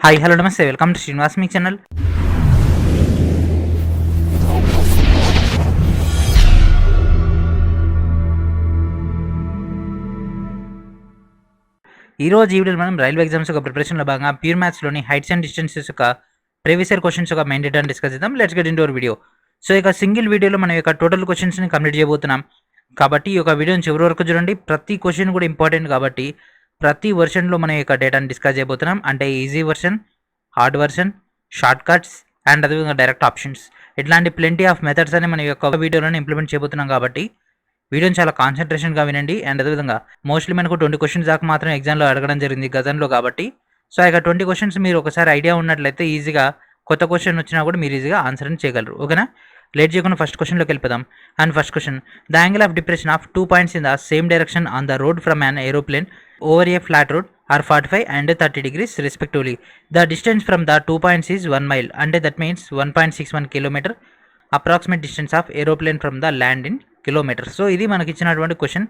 Hi hello నమస్తే welcome to Srinivas me channel. ఈరోజు ఈ వీడియోలో మనం రైల్వే ఎగ్జామ్స్ యొక్క ప్రిపరేషన్లో భాగంగా ప్యూర్ మ్యాథ్స్లోని హైట్స్ అండ్ డిస్టెన్సెస్ యొక్క ప్రీవియస్ ఇయర్ క్వశ్చన్స్ యొక్క మెయిన్ డేటాను డిస్కస్ చేద్దాం. Let's get into hour video. So ఇక సింగిల్ వీడియోలో మనం యొక్క టోటల్ క్వశ్చన్స్ని కంప్లీట్ చేయబోతున్నాం కాబట్టి ఈ యొక్క వీడియోని చివరి వరకు చూడండి. ప్రతి క్వశ్చన్ కూడా ఇంపార్టెంట్ కాబట్టి ప్రతి వర్షన్లో మనం యొక్క డేటాను డిస్కస్ చేయబోతున్నాం. అంటే easy version, hard version, short cuts and అదేవిధంగా డైరెక్ట్ ఆప్షన్స్, ఇట్లాంటి ప్లెంటీ ఆఫ్ మెథడ్స్ అని మన యొక్క వీడియోలోనే ఇంప్లిమెంట్ చేయబోతున్నాం కాబట్టి వీడియోని చాలా కాన్సన్ట్రేషన్గా వినండి. అండ్ అదేవిధంగా మోస్ట్లీ మనకు 20 క్వశ్చన్స్ దాకా మాత్రం ఎగ్జామ్లో అడగడం జరిగింది గతంలో కాబట్టి. సో ఇక 20 క్వశ్చన్స్ మీరు ఒకసారి ఐడియా ఉన్నట్లయితే ఈజీగా కొత్త క్వశ్చన్ వచ్చినా కూడా మీరు ఈజీగా ఆన్సర్ చేయగలరు. ఓకేనా, లేట్ చేయకుండా ఫస్ట్ క్వశ్చన్లోకి వెళ్ళిపోదాం. And first question, the angle of depression of 2 points in the same direction on the road from an aeroplane over a flat road are 45 and 30 degrees respectively. The distance from the 2 points is 1 mile. And that means 1.61 kilometer. Approximate distance of aeroplane from the land in kilometers. So ఇది మనకి ఇచ్చినటువంటి question.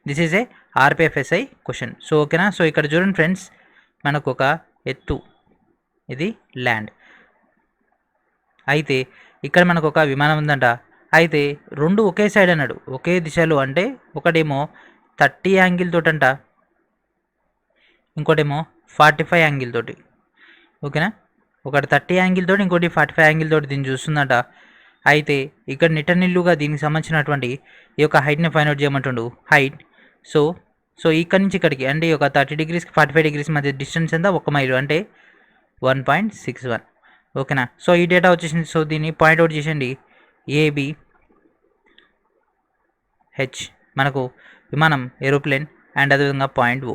This is a RPF SI question. So ఓకేనా. So ఇక్కడ చూడండి friends, మనకు ఒక ఎత్తు, ఇది ల్యాండ్, అయితే ఇక్కడ మనకు ఒక విమానం ఉందంట. అయితే రెండు ఒకే సైడ్ అన్నాడు, ఒకే దిశలో. అంటే ఒకటేమో 30 యాంగిల్ తోటంట, ఇంకోటేమో 45 యాంగిల్ తోటి. ఓకేనా, ఒకటి 30 యాంగిల్ తోటి, ఇంకోటి 45 యాంగిల్ తోటి దీన్ని చూస్తుందట. అయితే ఇక్కడ నిలువుగా దీనికి సంబంధించినటువంటి ఈ యొక్క హైట్ని ఫైండ్ అవుట్ చేయమంటుండు. హైట్ సో ఇక్కడ నుంచి ఇక్కడికి అంటే ఈ యొక్క 30 degreesకి 45 degrees మధ్య డిస్టెన్స్ ఎంత, 1 మైలు, అంటే 1.61. ఓకేనా. సో ఈ డేటా వచ్చేసింది. సో దీన్ని పాయింట్ అవుట్ చేసేయండి. ఏబి హెచ్ మనకు విమానం, ఏరోప్లేన్ అండ్ అదేవిధంగా పాయింట్ ఓ.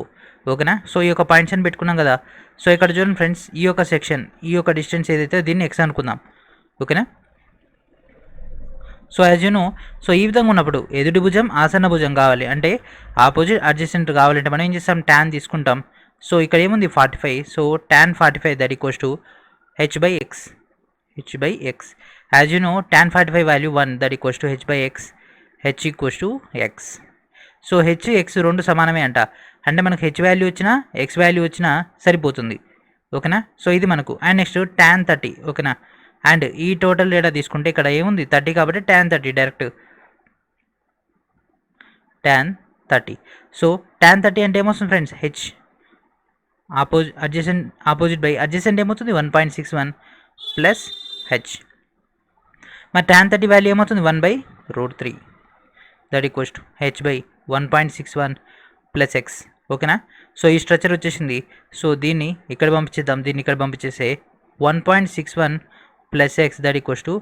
ఓకేనా. సో ఈ యొక్క పాయింట్స్ అని పెట్టుకున్నాం కదా. సో ఇక్కడ చూడండి ఫ్రెండ్స్, ఈ యొక్క సెక్షన్, ఈ యొక్క డిస్టెన్స్ ఏదైతే దీన్ని ఎక్స్ అనుకుందాం. ఓకేనా. So as you know, so ఈ విధంగా ఉన్నప్పుడు ఎదుటి భుజం ఆసన్న భుజం కావాలి అంటే ఆపోజిట్ అడ్జసెంట్ కావాలంటే మనం ఏం చేస్తాం, ట్యాన్ తీసుకుంటాం. సో ఇక్కడ ఏముంది 45. So tan 45 that equals to h by x. As you know, tan 45 value 1 that equals to h by x. h equals to x. So h x రెండు సమానమే అంట. అంటే మనకు h వాల్యూ వచ్చినా x వాల్యూ వచ్చినా సరిపోతుంది. ఓకేనా. సో ఇది మనకు. And next tan 30. ఓకేనా. అండ్ ఈ టోటల్ డేటా తీసుకుంటే ఇక్కడ ఏముంది 30 కాబట్టి tan 30 direct tan 30. So tan 30 అంటే ఏమొస్తుంది friends, h opposite by adjacent ఏమవుతుంది 1.61 ప్లస్ h. మరి tan 30 వాల్యూ ఏమవుతుంది 1/√3 that equals to h by 1.61 plus x. ఓకేనా. సో ఈ స్ట్రక్చర్ వచ్చేసింది. సో దీన్ని ఇక్కడ పంపించేద్దాం, దీన్ని ఇక్కడ పంపించేసే 1.61 plus x that equals to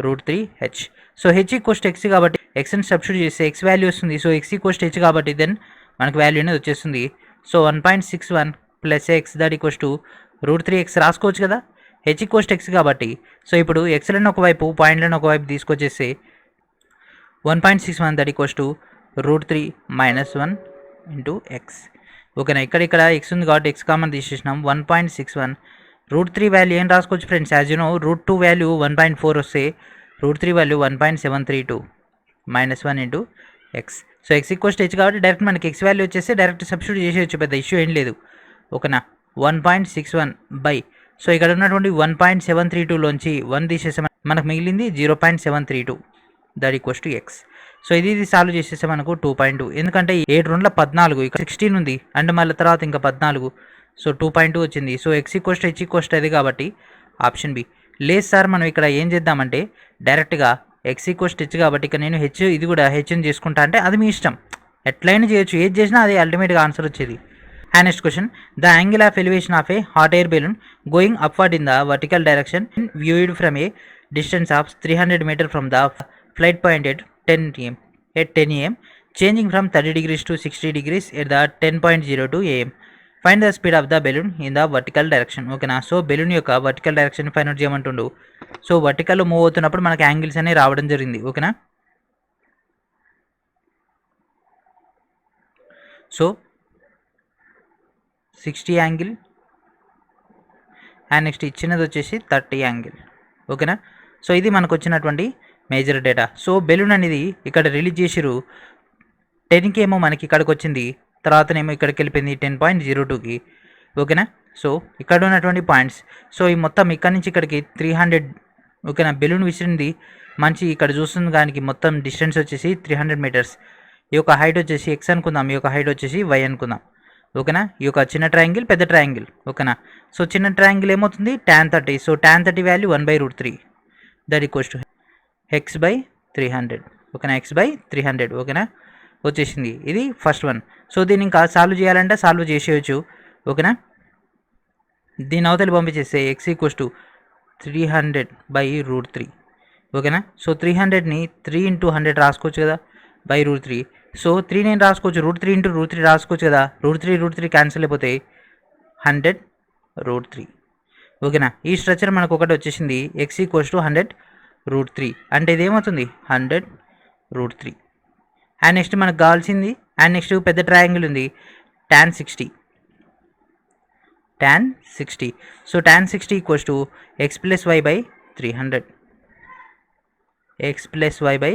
√3h. So h equals to x కాబట్టి xని సబ్స్టిట్యూట్ చేస్తే x వాల్యూ వస్తుంది. So x equals to h కాబట్టి దెన్ మనకు వాల్యూ అనేది వచ్చేస్తుంది. So 1.61 plus x that equals to √3x రాసుకోవచ్చు కదా. h ఈక్వల్స్ టు x కాబట్టి సో ఇప్పుడు xలను ఒకవైపు పాయింట్లను ఒకవైపు తీసుకొచ్చేసి 1.61 that equals to √3 - 1 into x. ఓకేనా. ఇక్కడ x ఉంది కాబట్టి x కామన్ తీసేసినాం. 1.61 √3 వాల్యూ ఏం రాసుకోవచ్చు friends, as you no √2 value 1.4 వస్తే √3 value 1.732 - 1 into x. So x equals to h కాబట్టి డైరెక్ట్ మనకి x వాల్యూ వచ్చేసి డైరెక్ట్ సబ్స్టిట్యూట్ చేసేయచ్చు, పెద్ద ఇష్యూ ఏం లేదు. ఓకేనా. 1.61 బై సో ఇక్కడ ఉన్నటువంటి 1.732లోంచి 1 తీసేస్తే మనకు మిగిలింది 0.732 that equals to x. So ఇది సాల్వ్ చేసేస్తే మనకు 2.2. ఎందుకంటే 7 2 14, ఇక్కడ 16 ఉంది అండ్ మళ్ళీ తర్వాత ఇంకా 14. సో 2.2 వచ్చింది. So x equals to h equals to అది కాబట్టి ఆప్షన్ బి. లేదు సార్ మనం ఇక్కడ ఏం చేద్దామంటే డైరెక్ట్గా x ఈక్వల్స్ టు h కాబట్టి ఇక్కడ నేను h ఇది కూడా hని చేసుకుంటా అంటే అది మీ ఇష్టం, ఎట్లయినా చేయొచ్చు, ఏది చేసినా అది అల్టిమేట్గా ఆన్సర్ వచ్చేది. And next question, the angle of elevation of a hot air balloon going upward in the vertical direction viewed from a distance of 300 meters from the flight point at 10 am changing from 30 degrees to 60 degrees at the 10.02 am. Find the speed of the balloon in the vertical direction. ఓకేనా. So balloon యొక్క vertical direction find out చేయమంటుండు. So వర్టికల్లో move అవుతున్నప్పుడు మనకి angles అనేవి రావడం జరిగింది. ఓకేనా. సో 60 యాంగిల్ అండ్ నెక్స్ట్ ఇచ్చినది వచ్చేసి 30 యాంగిల్. ఓకేనా. సో ఇది మనకు వచ్చినటువంటి మేజర్ డేటా. సో బెలూన్ అనేది ఇక్కడ రిలీజ్ చేసిరు 10కి ఏమో మనకి ఇక్కడికి వచ్చింది, తర్వాతనేమో ఇక్కడికి వెళ్ళిపోయింది 10.02కి. ఓకేనా. సో ఇక్కడ ఉన్నటువంటి పాయింట్స్, సో ఈ మొత్తం ఇక్కడ నుంచి ఇక్కడికి 300, ఓకేనా. బెలూన్ విసిరింది మంచి ఇక్కడ చూస్తున్న దానికి మొత్తం డిస్టెన్స్ వచ్చేసి 300 మీటర్స్. ఈ యొక్క హైట్ వచ్చేసి ఎక్స్ అనుకుందాం, ఈ యొక్క హైట్ వచ్చేసి వై అనుకుందాం, ఓకేనా. ఈ యొక్క చిన్న ట్రయాంగిల్, పెద్ద ట్రయాంగిల్, ఓకేనా. సో చిన్న ట్రయాంగిల్ ఏమవుతుంది tan 30. So tan 30 value 1/√3, that equals to X by 300, ఓకేనా. ఎక్స్ బై 300, ఓకేనా, వచ్చేసింది. ఇది ఫస్ట్ వన్. సో దీన్ని ఇంకా సాల్వ్ చేయాలంటే సాల్వ్ చేసేయచ్చు, ఓకేనా. దీని అవతలి పంపించేస్తే ఎక్స్ ఈక్వల్స్ టు 300/√3, ఓకేనా. సో 300ని 3 × 100 రాసుకోవచ్చు కదా, /√3. సో 3 నేను రాసుకోవచ్చు, √3 × √3 రాసుకోవచ్చు కదా. √3 క్యాన్సిల్ అయిపోతే 100/√3, ఓకేనా. ఈ స్ట్రక్చర్ మనకు ఒకటి వచ్చేసింది, ఎక్స్ ఈక్వల్స్ టు 100/√3 అంటే ఇది ఏమవుతుంది 100/√3. అండ్ నెక్స్ట్ మనకు కావాల్సింది, అండ్ నెక్స్ట్ పెద్ద ట్రయాంగిల్ ఉంది tan 60. So tan 60 equals to x plus y by 300, x plus y by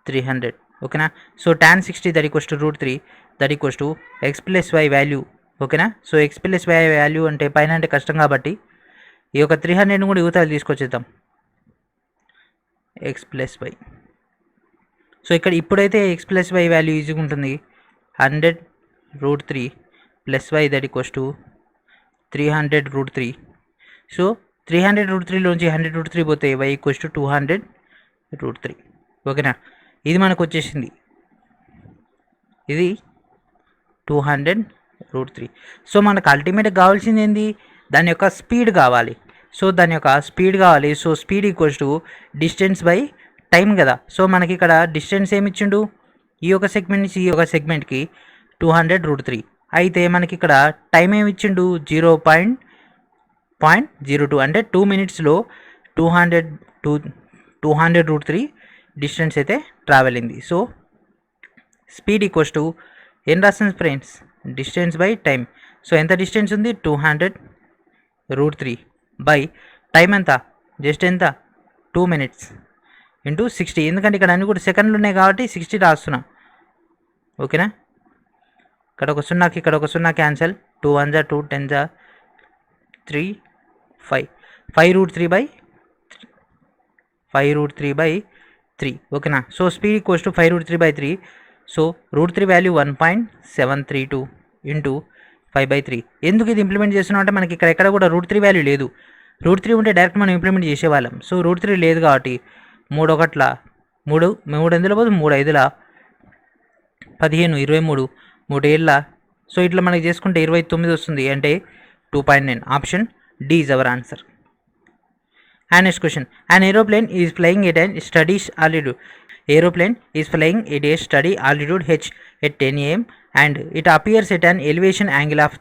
300, ఓకేనా. So tan 60 that equals to √3, that equals to x plus y value, ఓకేనా. So x plus y value అంటే పైన అంటే కష్టం కాబట్టి ఈ యొక్క 300ని కూడా యువతలు తీసుకొచ్చేద్దాం, ఎక్స్ ప్లస్ వై. సో ఇక్కడ ఇప్పుడైతే ఎక్స్ ప్లస్ వై వాల్యూ ఈజీగా ఉంటుంది, 100/√3 plus y that equals to 300/√3. So 300/√3లోంచి 100/√3 పోతే వై ఈక్వల్స్ టు 200/√3, ఓకేనా. ఇది మనకు వచ్చేసింది, ఇది 200/√3. సో మనకు అల్టిమేట్గా కావాల్సింది ఏంది, దాని యొక్క స్పీడ్ కావాలి. సో దాని యొక్క స్పీడ్ కావాలి. So speed equals to distance by time కదా. సో మనకి ఇక్కడ డిస్టెన్స్ ఏమి ఇచ్చిండు, ఈ యొక్క సెగ్మెంట్ నుంచి ఈ యొక్క సెగ్మెంట్కి 200/√3. అయితే మనకి ఇక్కడ టైం ఏమి ఇచ్చిండు, 0.02 అంటే 2 minutesలో 200/√3 డిస్టెన్స్ అయితే ట్రావెల్ అయింది. సో స్పీడ్ ఈక్వల్స్ టు ఏం రాస్తుంది friends, distance by time. So ఎంత డిస్టెన్స్ ఉంది, 200/√3 బై టైం ఎంత, జస్ట్ ఎంత 2 minutes ఇంటూ 60. ఎందుకంటే ఇక్కడ అన్ని కూడా సెకండ్లు ఉన్నాయి కాబట్టి 60 రాస్తున్నా, ఓకేనా. ఇక్కడ ఒక సున్నాకి ఇక్కడ ఒక సున్నా క్యాన్సల్, 2 1 = 2, 10 = 3, 5, 5√3/3, ఓకేనా. So speed equals to 5√3/3. So √3 value 1.732 into 5/3. ఎందుకు ఇది ఇంప్లిమెంట్ చేస్తున్నాం అంటే మనకి ఇక్కడ ఎక్కడ కూడా √3 వాల్యూ లేదు. √3 ఉంటే డైరెక్ట్ మనం ఇంప్లిమెంట్ చేసేవాళ్ళం. సో √3 లేదు కాబట్టి 3 1 3 3 ఎందులో పోదు, 3 5 15 23 3 7. సో ఇట్లా మనకి చేసుకుంటే 29 వస్తుంది, అంటే 2.9. Option D is our answer. And next question, an aeroplane is flying at a steady altitude. Aeroplane is flying at a steady altitude h at 10 am and it appears at an elevation angle of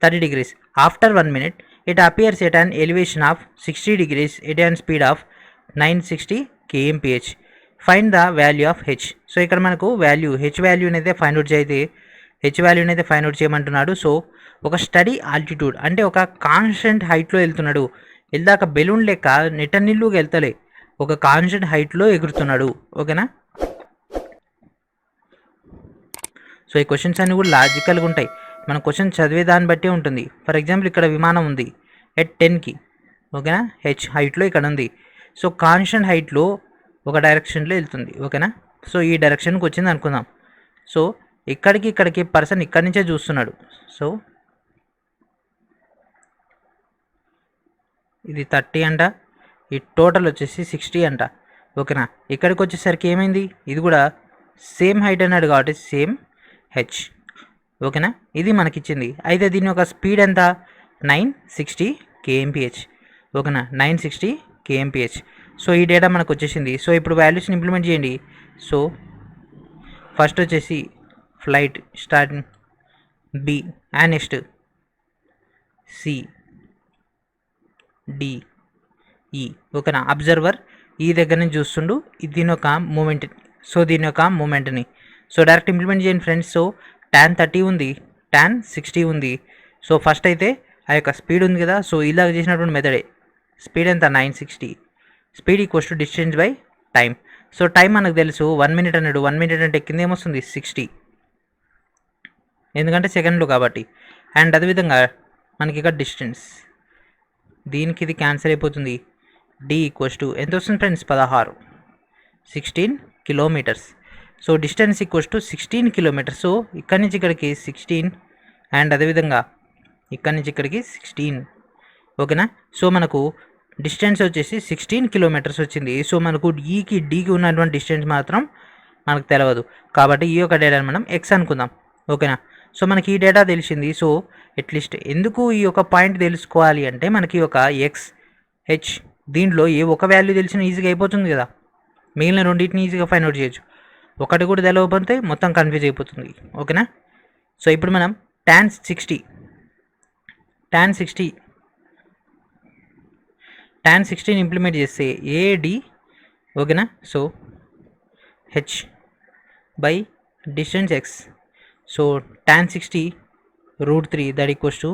30 degrees. After 1 minute, it appears at an elevation of 60 degrees at a speed of 960 kmph. Find the value of h. So ఇక్కడ మనకు value h వాల్యూని అయితే find out చేస్తే చేయమంటున్నాడు. So ఒక study altitude అంటే ఒక constant హైట్లో వెళ్తున్నాడు. వెళ్దాక బెలూన్ లెక్క నిలువుగా వెళ్తలే, ఒక కాన్స్టెంట్ హైట్లో ఎగురుతున్నాడు, ఓకేనా. సో ఈ క్వశ్చన్స్ అన్నీ కూడా లాజికల్గా ఉంటాయి. మన క్వశ్చన్ చదివే దాన్ని బట్టే ఉంటుంది. ఫర్ ఎగ్జాంపుల్ ఇక్కడ విమానం ఉంది ఎట్ 10కి, ఓకేనా, హెచ్ హైట్లో ఇక్కడ ఉంది. సో కాన్స్టెంట్ హైట్లో ఒక డైరెక్షన్లో వెళ్తుంది, ఓకేనా. సో ఈ డైరెక్షన్కి వచ్చింది అనుకుందాం. సో ఇక్కడికి పర్సన్ ఇక్కడి నుంచే చూస్తున్నాడు. సో ఇది 30 అంట, ఈ టోటల్ వచ్చేసి 60 అంట, ఓకేనా. ఇక్కడికి వచ్చేసరికి ఏమైంది, ఇది కూడా సేమ్ హైట్ అన్నాడు కాబట్టి సేమ్ హెచ్, ఓకేనా. ఇది మనకిచ్చింది. అయితే దీని యొక్క స్పీడ్ ఎంత, 960 kmph, ఓకేనా, 960 kmph. సో ఈ డేటా మనకు వచ్చేసింది. సో ఇప్పుడు వాల్యూస్ని ఇంప్లిమెంట్ చేయండి. సో ఫస్ట్ వచ్చేసి flight starting B and next C D E, ఓకేనా. అబ్జర్వర్ ఈ దగ్గర నుంచి చూస్తుండు దీని యొక్క మూమెంట్. సో దీని యొక్క మూమెంట్ని సో డైరెక్ట్ ఇంప్లిమెంట్ చేయండి ఫ్రెండ్స్. సో tan 30 ఉంది, tan 60 ఉంది. సో ఫస్ట్ అయితే ఆ యొక్క స్పీడ్ ఉంది కదా, సో ఇలాగ చేసినటువంటి మెథడే. స్పీడ్ ఎంత, 960. Speed equals to distance by time. So time మనకు తెలుసు 1 minute అన్నాడు. 1 minute అంటే కింద ఏమొస్తుంది 60, ఎందుకంటే సెకండ్లు కాబట్టి. అండ్ అదేవిధంగా మనకి ఇక్కడ డిస్టెన్స్, దీనికి ఇది క్యాన్సిల్ అయిపోతుంది. డి ఈక్వల్స్ టు ఎంత వస్తుంది friends 16 kilometres. So distance equals to 16 kilometres. So ఇక్కడి నుంచి ఇక్కడికి 16 అండ్ అదేవిధంగా ఇక్కడి నుంచి ఇక్కడికి 16. ఓకేనా. సో మనకు డిస్టెన్స్ వచ్చేసి 16 కిలోమీటర్స్ వచ్చింది. సో మనకు ఈకి డీకి ఉన్నటువంటి డిస్టెన్స్ మాత్రం మనకు తెలియదు, కాబట్టి ఈ యొక్క డేటాని మనం ఎక్స్ అనుకుందాం. ఓకేనా. సో మనకి ఈ డేటా తెలిసింది. సో అట్లీస్ట్ ఎందుకు ఈ యొక్క పాయింట్ తెలుసుకోవాలి అంటే మనకి ఒక ఎక్స్ హెచ్ దీంట్లో ఏ ఒక వాల్యూ తెలిసినా ఈజీగా అయిపోతుంది కదా, మిగిలిన రెండింటిని ఈజీగా ఫైండ్ అవుట్ చేయొచ్చు. ఒకటి కూడా తెలియకపోతే మొత్తం కన్ఫ్యూజ్ అయిపోతుంది. ఓకేనా. సో ఇప్పుడు మనం tan 60 ఇంప్లిమెంట్ చేస్తే ఏడి. ఓకేనా. So H by distance X. So tan 60 √3 that equals to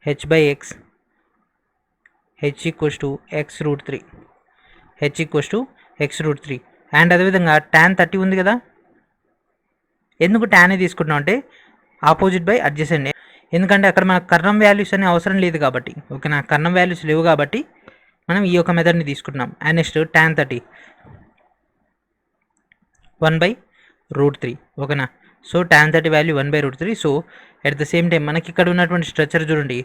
H by X. H equals to X √3. And అదేవిధంగా tan 30 ఉంది కదా, ఎందుకు tan తీసుకుంటున్నాం అంటే ఆపోజిట్ బై అడ్జసెంట్, ఎందుకంటే అక్కడ మనకు కర్ణం వాల్యూస్ అనే అవసరం లేదు కాబట్టి. ఓకేనా. కర్ణం వాల్యూస్ లేవు కాబట్టి మనం ఈ యొక్క మెథడ్ని తీసుకుంటున్నాం. And next tan 30 1/√3. ఓకేనా. So tan 30 value 1/√3. So at the same time మనకి ఇక్కడ ఉన్నటువంటి స్ట్రక్చర్ చూడండి,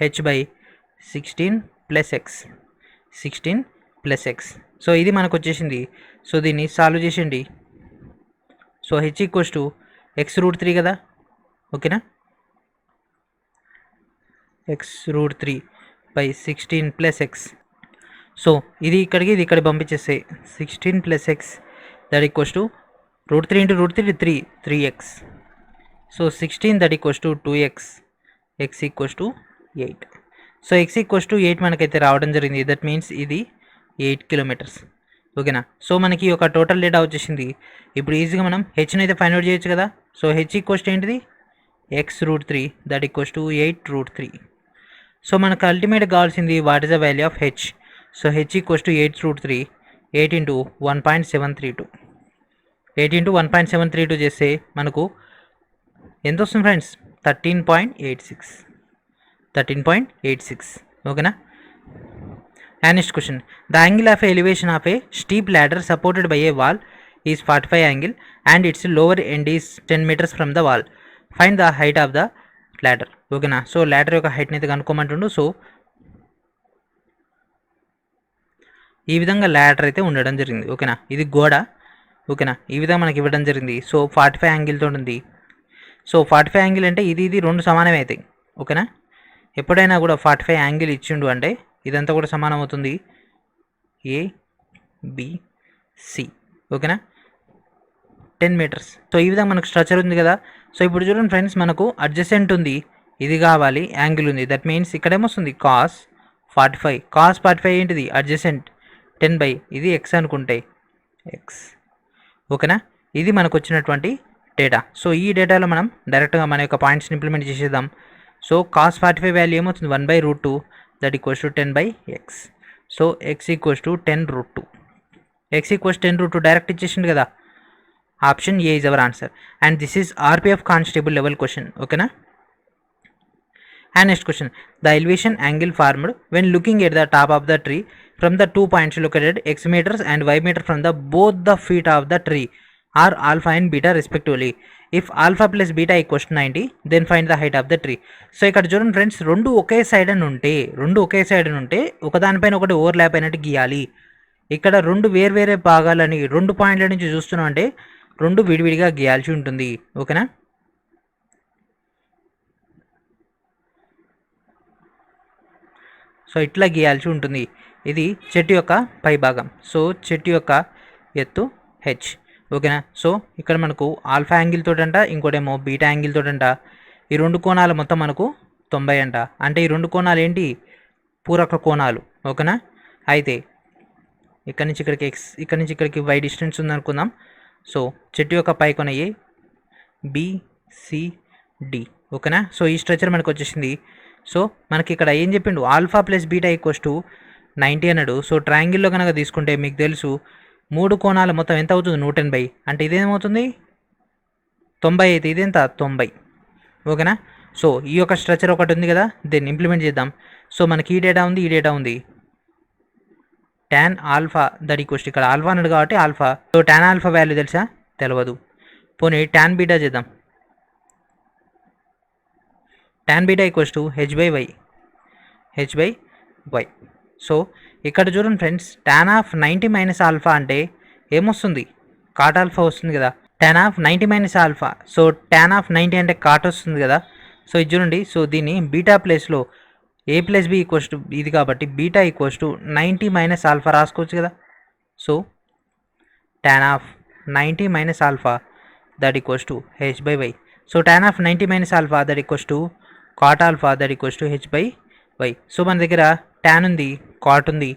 H by 16 plus X. So ఇది మనకు వచ్చేసింది. సో దీన్ని సాల్వ్ చేసేయండి. So H equals to X √3 కదా. ఓకేనా. X √3 by 16 plus X. So ఇది ఇక్కడికి ఇది ఇక్కడ పంపించేస్తే 16 plus x that equals to √3 × √3 3x. So 16 that equals to 2x. X equals to 8. So x equals to 8 మనకైతే రావడం జరిగింది. దట్ మీన్స్ ఇది 8 కిలోమీటర్స్. ఓకేనా. సో మనకి ఒక టోటల్ డేటా వచ్చేసింది. ఇప్పుడు ఈజీగా మనం హెచ్ని అయితే ఫైండ్ అవుట్ చేయొచ్చు కదా. సో హెచ్ ఈక్వల్స్ టు ఏంటిది, X √3 that equals to 8√3. So మనకు అల్టిమేట్ కావాల్సింది what is the value of H. So H equals to 8√3 8 × 1.732. 8 × 1.732 చేస్తే మనకు ఎంత వస్తుంది ఫ్రెండ్స్, 13.86. ఓకేనా. And next question, the angle of elevation of A steep ladder supported by A wall is 45 angle and it's lower end is 10 meters from the wall. Find the height of the ladder. ఓకేనా. So ladder యొక్క హైట్ని అయితే కనుక్కోమంటుండు. So ఈ విధంగా ladder అయితే ఉండడం జరిగింది. ఓకేనా. ఇది గోడ. ఓకేనా. ఈ విధంగా మనకి ఇవ్వడం జరిగింది. సో 45 యాంగిల్తో ఉంది. సో 45 యాంగిల్ అంటే ఇది రెండు సమానమే అవుతాయి. ఓకేనా. ఎప్పుడైనా కూడా 45 యాంగిల్ ఇచ్చిండు అంటే ఇదంతా కూడా సమానం అవుతుంది, ABC. ఓకేనా. 10 meters. సో ఈ విధంగా మనకు స్ట్రక్చర్ ఉంది కదా. సో ఇప్పుడు చూడండి ఫ్రెండ్స్, మనకు అడ్జసెంట్ ఉంది, ఇది కావాలి, యాంగిల్ ఉంది. దట్ మీన్స్ ఇక్కడేమొస్తుంది cos 45 ఏంటిది అడ్జసెంట్ 10 ఇది ఎక్స్ అనుకుంటే ఎక్స్. ఓకేనా. ఇది మనకు వచ్చినటువంటి డేటా. సో ఈ డేటాలో మనం డైరెక్ట్గా మన యొక్క పాయింట్స్ని ఇంప్లిమెంట్ చేసేద్దాం. సో cos 45 వాల్యూ ఏమవుతుంది 1/√2 that equals to 10/x. So x equals to 10√2. X equals 10√2 direct ఇచ్చేసింది కదా. Option A is our answer. And this is RPF constable level question. ఓకేనా. And next question, the elevation angle formed when looking at the top of the tree from the 2 points located x meters and y meter from the both the feet of the tree are alpha and beta respectively. If alpha plus beta equals to 90, then find the height of the tree. So ఇక్కడ చూడండి friends, రెండు ఒకే side అని ఉంటే ఒకదానిపైన ఒకటి overlap అయినట్టు గీయాలి. ఇక్కడ రెండు వేర్వేరే భాగాలని 2 పాయింట్ల నుంచి చూస్తున్నాం అంటే రెండు విడివిడిగా గీయాల్సి ఉంటుంది. ఓకేనా. సో ఇట్లా గీయాల్సి ఉంటుంది. ఇది చెట్టు యొక్క పై భాగం. సో చెట్టు యొక్క ఎత్తు హెచ్. ఓకేనా. సో ఇక్కడ మనకు ఆల్ఫా యాంగిల్ తోటంట, ఇంకోటేమో బీటా యాంగిల్ తోటంట. ఈ రెండు కోణాలు మొత్తం మనకు 90 అంట. అంటే ఈ రెండు కోణాలు ఏంటి, పూరక కోణాలు. ఓకేనా. అయితే ఇక్కడి నుంచి ఇక్కడికి ఎక్స్, ఇక్కడి నుంచి ఇక్కడికి వై డిస్టెన్స్ ఉందనుకుందాం. సో చెట్టు యొక్క పై కొన ఏ BCD. ఓకేనా. సో ఈ స్ట్రక్చర్ మనకు వచ్చేసింది. సో మనకి ఇక్కడ ఏం చెప్పిండు, alpha plus beta equals to 90 అన్నాడు. సో ట్రయాంగిల్లో కనుక తీసుకుంటే మీకు తెలుసు 3 కోణాలు మొత్తం ఎంత అవుతుంది 180. అంటే ఇదేమవుతుంది 90 అయితే ఇదెంత 90. ఓకేనా. సో ఈ యొక్క స్ట్రక్చర్ ఒకటి ఉంది కదా, దీన్ని ఇంప్లిమెంట్ చేద్దాం. సో మనకి ఈ డేటా ఉంది tan ఆల్ఫా దట్ ఈక్వల్స్ ఇక్కడ ఆల్ఫా అన్నాడు కాబట్టి alpha. So tan alpha value తెలుసా? తెలియదు. పోనీ tan బీటా చేద్దాం. tan beta equals to h by y. So ఇక్కడ చూడండి friends, tan of 90 minus alpha అంటే ఏమొస్తుంది? కాట్ ఆల్ఫా వస్తుంది కదా. tan of 90 minus alpha, so tan of 90 అంటే కాట్ వస్తుంది కదా. సో ఇది చూడండి, సో దీన్ని బీటా ప్లేస్లో a plus B equals to ఇది కాబట్టి beta equals to 90 minus alpha రాసుకోవచ్చు కదా. So tan of 90 minus alpha that equals to h by y. So tan of 90 minus alpha that equals to cot alpha that equals to h by y. So మన దగ్గర tan ఉంది, cot ఉంది,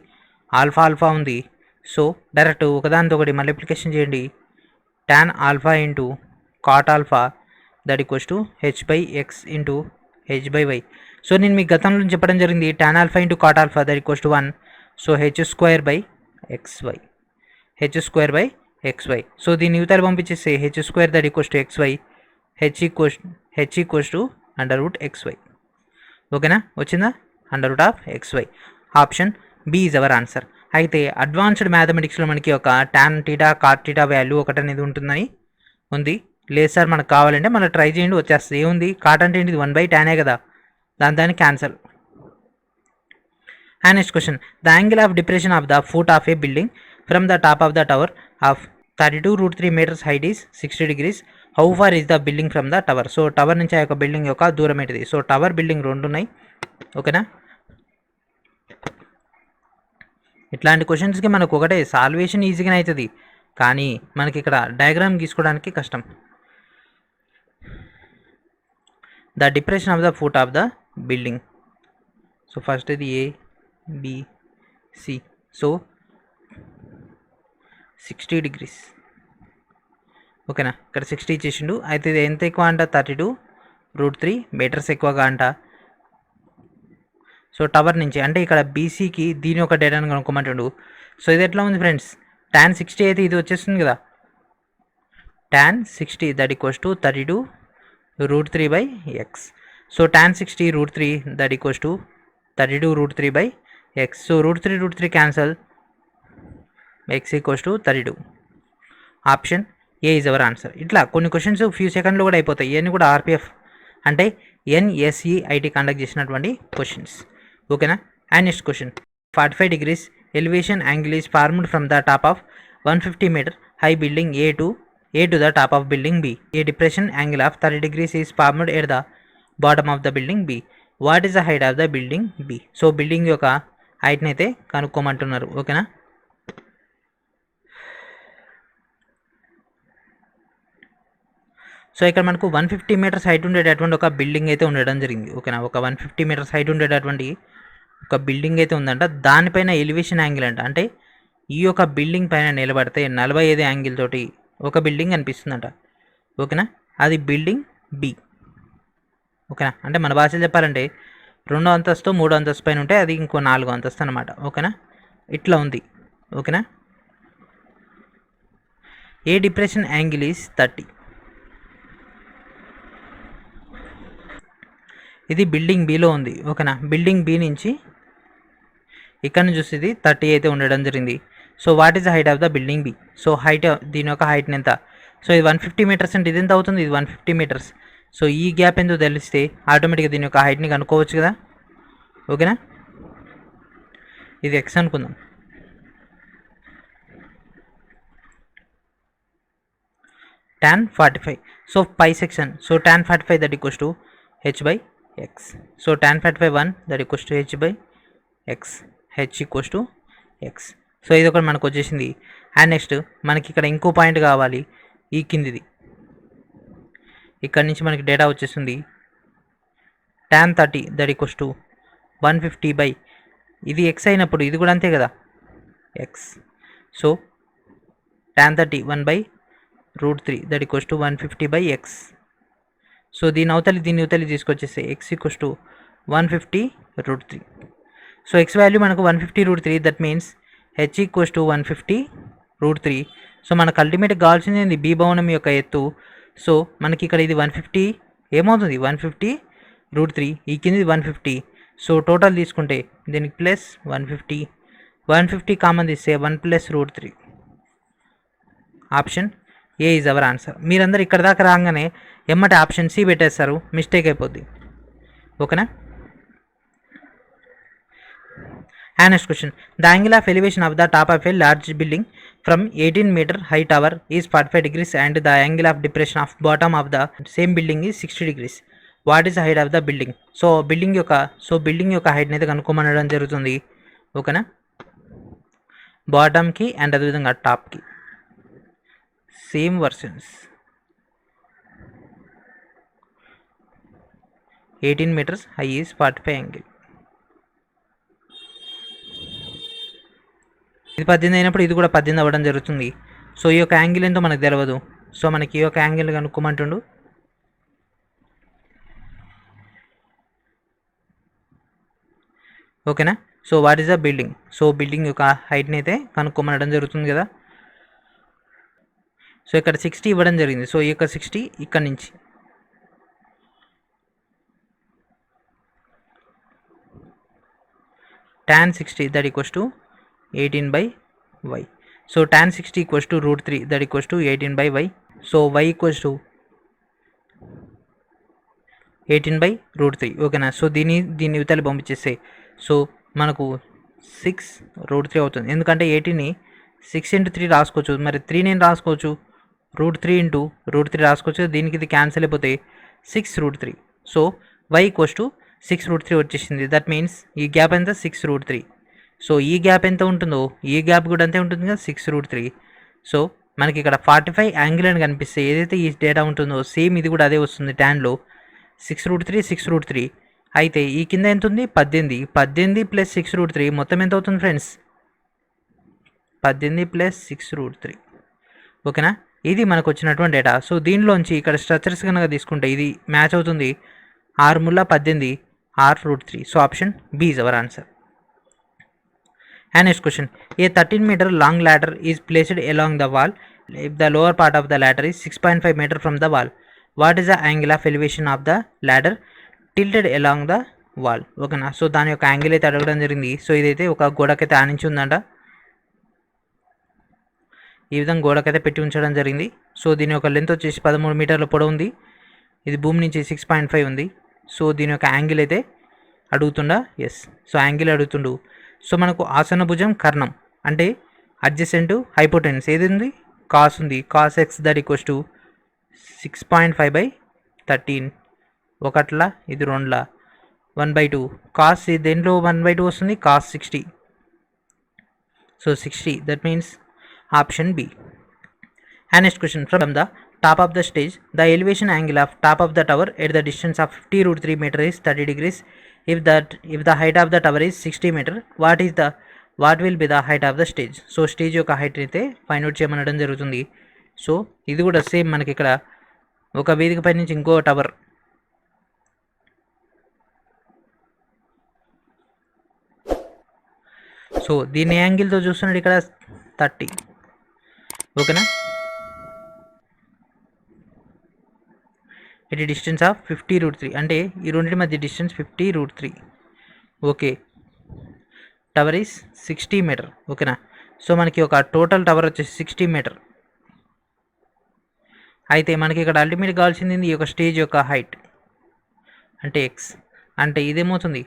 alpha ఉంది. So direct ఒకదానితో ఒకటి multiplication చేయండి. tan alpha into cot alpha that equals to h by x into h by y. So నేను మీకు గతంలో చెప్పడం జరిగింది tan alpha into cot alpha that equals to 1. So h square by xy. So దీన్ని యువతలు పంపించేస్తే h square that equals to xy, h equals to √xy. ఓకేనా, వచ్చిందా? √xy. Option B is our answer. అయితే అడ్వాన్స్డ్ మ్యాథమెటిక్స్లో మనకి ఒక tan theta cot theta value ఒకటి అనేది ఉంటుందని ఉంది. లేదు సార్ మనకు కావాలంటే మనం ట్రై చేయండి, వచ్చేస్తుంది. ఏముంది, కాట్ అంటే ఏంటి? 1/tan కదా, దాన్ని cancel. And next question, the angle of depression of the foot of a building from the top of the tower of 32√3 meters height is 60 degrees. How far is the building from the tower? So tower నుంచి ఆ యొక్క building యొక్క దూరం ఏంటిది? So tower building రెండు ఉన్నాయి. ఓకేనా, ఇట్లాంటి క్వశ్చన్స్కి మనకు ఒకటే సాల్వేషన్ ఈజీగానే అవుతుంది, కానీ మనకి ఇక్కడ డయాగ్రామ్ గీసుకోవడానికి కష్టం. The depression of the foot of the building. So first ఇది ABC. So 60 degrees. ఓకేనా, ఇక్కడ 60 ఇచ్చేసిండు. అయితే ఇది ఎంత ఎక్కువ అంట? 32√3 meters ఎక్కువగా అంట. సో టవర్ నుంచి అంటే ఇక్కడ బీసీకి దీని ఒక డేటాను కనుక్కోమంటుండు. సో ఇది ఎట్లా ఉంది ఫ్రెండ్స్? tan 60 అయితే ఇది వచ్చేస్తుంది కదా, tan 60 that equals to 32√3/x. So tan 60√3 that equals to 32√3/x. So √3 cancel, x equals to 32. Option A is our answer. ఇట్లా కొన్ని క్వశ్చన్స్ ఫ్యూ సెకండ్లో కూడా అయిపోతాయి. ఇవన్నీ కూడా ఆర్పిఎఫ్ అంటే NSEIT కండక్ట్ చేసినటువంటి క్వశ్చన్స్. ఓకేనా. And next question, 45 degrees elevation angle is formed from the top of 150 meter high building A to the top of building B. A depression angle of 30 degrees is formed at the bottom of the building B. What is the height of the building B? So building యొక్క హైట్ని అయితే కనుక్కోమంటున్నారు. ఓకేనా. So ఇక్కడ మనకు 150 meters height ఉండేటటువంటి ఒక building అయితే ఉండడం జరిగింది. ఓకేనా, ఒక 150 meters హైట్ ఉండేటటువంటి ఒక బిల్డింగ్ అయితే ఉందంట. దానిపైన ఎలివేషన్ యాంగిల్ అంట, అంటే ఈ యొక్క బిల్డింగ్ పైన నిలబడితే 45 యాంగిల్ తోటి ఒక బిల్డింగ్ అనిపిస్తుందంట. ఓకేనా, అది బిల్డింగ్ బి. ఓకేనా, అంటే మన భాషలో చెప్పాలంటే 2వ అంతస్తు 3వ అంతస్తు పైన ఉంటే అది ఇంకో 4వ అంతస్తు అనమాట. ఓకేనా, ఇట్లా ఉంది. ఓకేనా, ఏ డిప్రెషన్ యాంగిల్ ఈజ్ 30. ఇది బిల్డింగ్ బిలో ఉంది. ఓకేనా, బిల్డింగ్ బి నుంచి ఇక్కడ నుంచి చూస్తే ఇది 30 అయితే ఉండడం జరిగింది. So what is the height of the building B? So height, దీని యొక్క హైట్ ఎంత? సో ఇది 150 meters అంటే ఇది ఎంత అవుతుంది? ఇది 150 meters. సో ఈ గ్యాప్ ఎంతో తెలిస్తే ఆటోమేటిక్గా దీని యొక్క హైట్ని కనుక్కోవచ్చు కదా. ఓకేనా, ఇది x అనుకుందాం. tan 45. సో పై section, so tan 45 that equals to h/x. So tan 45 1 that equals to h/x, h equals to x. So ఇది ఒకటి మనకు వచ్చేసింది. అండ్ నెక్స్ట్ మనకి ఇక్కడ ఇంకో పాయింట్ కావాలి, ఈ కిందిది. ఇక్కడ నుంచి మనకి డేటా వచ్చేస్తుంది. tan 30 దట్ ఈక్వల్స్ టు 150 ఇది x అయినప్పుడు ఇది కూడా అంతే కదా, x. So tan 30 1/√3 that equals to 150/x. So దీని అవతలి తీసుకొచ్చేస్తే x equals to 150√3. So x value మనకు 150√3, that means h equals to 150√3. So మనకు అల్టిమేట్గా కావాల్సింది బి భవనం యొక్క ఎత్తు. సో మనకి ఇక్కడ ఇది 150 ఏమవుతుంది? 150 √3, ఈ కింది 150. సో టోటల్ తీసుకుంటే దీనికి ప్లస్ 150 కామన్ తీస్తే 1 plus √3. Option A is our answer. మీరందరూ ఇక్కడ దాకా రాగానే ఎమ్మటే ఆప్షన్ సి పెట్టేస్తారు, మిస్టేక్ అయిపోద్ది. ఓకేనా? And next question. The angle of elevation of the top of a large building from 18-meter high tower is 45 degrees and the angle of depression of bottom of the same building is 60 degrees. What is the height of the building? So building యొక్క హైట్ని అయితే కనుక్కోమనడం జరుగుతుంది. ఓకేనా? బాటమ్కి and అదేవిధంగా టాప్కి same versions. 18 meters high is 45 angle. ఇది 18 అయినప్పుడు ఇది కూడా 18 అవ్వడం జరుగుతుంది. సో ఈ యొక్క యాంగిల్ ఎంతో మనకు తెలియదు. సో మనకి ఈ యొక్క యాంగిల్ కనుక్కోమంటుండు. ఓకేనా? So what is the building? So building యొక్క హైట్ని అయితే కనుక్కోమనడం జరుగుతుంది కదా. సో ఇక్కడ 60 ఇవ్వడం జరిగింది. సో ఈ యొక్క 60 ఇక్కడ నుంచి tan 60 that equals to 18/y. So tan 60 equals to √3 that equals to 18/y. So y equals to 18/√3. ఓకేనా? సో దీన్ని ఇవతలి పంపించేస్తే సో మనకు 6√3 అవుతుంది. ఎందుకంటే 18ని 6 × 3 రాసుకోవచ్చు, మరి 3 నేను రాసుకోవచ్చు, √3 × √3 రాసుకోవచ్చు. దీనికి ఇది క్యాన్సిల్ అయిపోతే 6√3. సో y ఈక్వల్స్ టు 6√3 వచ్చేసింది. దట్ మీన్స్ ఈ గ్యాప్ ఎంత 6√3. సో ఈ గ్యాప్ ఎంత ఉంటుందో ఈ గ్యాప్ కూడా అంతే ఉంటుంది కదా 6√3. సో మనకి ఇక్కడ 45 యాంగిల్ అని కనిపిస్తే ఏదైతే ఈ డేటా ఉంటుందో సేమ్ ఇది కూడా అదే వస్తుంది. ట్యాన్లో 6√3 అయితే ఈ కింద ఎంత ఉంది 18 ప్లస్ 6√3 మొత్తం ఎంత అవుతుంది ఫ్రెండ్స్? 18 ప్లస్ 6√3. ఓకేనా? ఇది మనకు వచ్చినటువంటి డేటా. సో దీనిలోంచి ఇక్కడ స్ట్రక్చర్స్ కనుక తీసుకుంటే ఇది మ్యాచ్ అవుతుంది. 6 ముల్లా 18 6√3. So option B is our answer. And next question. A 13-meter long ladder is placed along the wall if the lower part of the ladder is 6.5 meter from the wall. What is the angle of elevation of the ladder tilted along the wall? ఓకేనా? So దాని యొక్క angle అయితే అడగడం జరిగింది. So ఇదైతే ఒక గోడకైతే ఆనించి ఉందంట. ఈ విధంగా గోడకైతే పెట్టి ఉంచడం జరిగింది. సో దీని యొక్క లెంత్ వచ్చేసి 13 మీటర్ల పొడవు ఉంది. ఇది భూమి నుంచి 6.5 ఉంది. సో దీని యొక్క యాంగిల్ అయితే అడుగుతుండా? ఎస్. సో యాంగిల్ అడుగుతుండు. సో మనకు ఆసన భుజం కర్ణం అంటే అడ్జసెంట్ హైపోటెన్స్ ఏది ఉంది? కాస్ ఉంది. Cos x that equals to 6.5/13. ఒకట్లా ఇది రెండులా 1/2. కాస్ దేంట్లో 1/2 వస్తుంది? Cos 60. So 60 that means option B. And next question. From the top of the stage, the elevation angle of top of the tower at the distance of 50√3 meter is 30 degrees. If the height of the tower is 60 meter, what will be the height of the stage? So stage యొక్క height అయితే find out చేయమనడం జరుగుతుంది. So ఇది కూడా same మనకి ఇక్కడ ఒక వేదిక పై నుంచి ఇంకో టవర్ సో దీని యాంగిల్తో చూస్తున్నాడు ఇక్కడ 30. ఓకేనా? ఇట్ డిస్టెన్స్ ఆఫ్ 50√3 అంటే ఈ రెండింటి మధ్య distance 50√3. Okay. Tower is 60 meter. ఓకేనా? సో మనకి ఒక టోటల్ టవర్ వచ్చేసి 60 మీటర్. అయితే మనకి ఇక్కడ అల్టిమేట్ కావాల్సింది ఈ యొక్క స్టేజ్ యొక్క హైట్ అంటే ఎక్స్. అంటే ఇదేమవుతుంది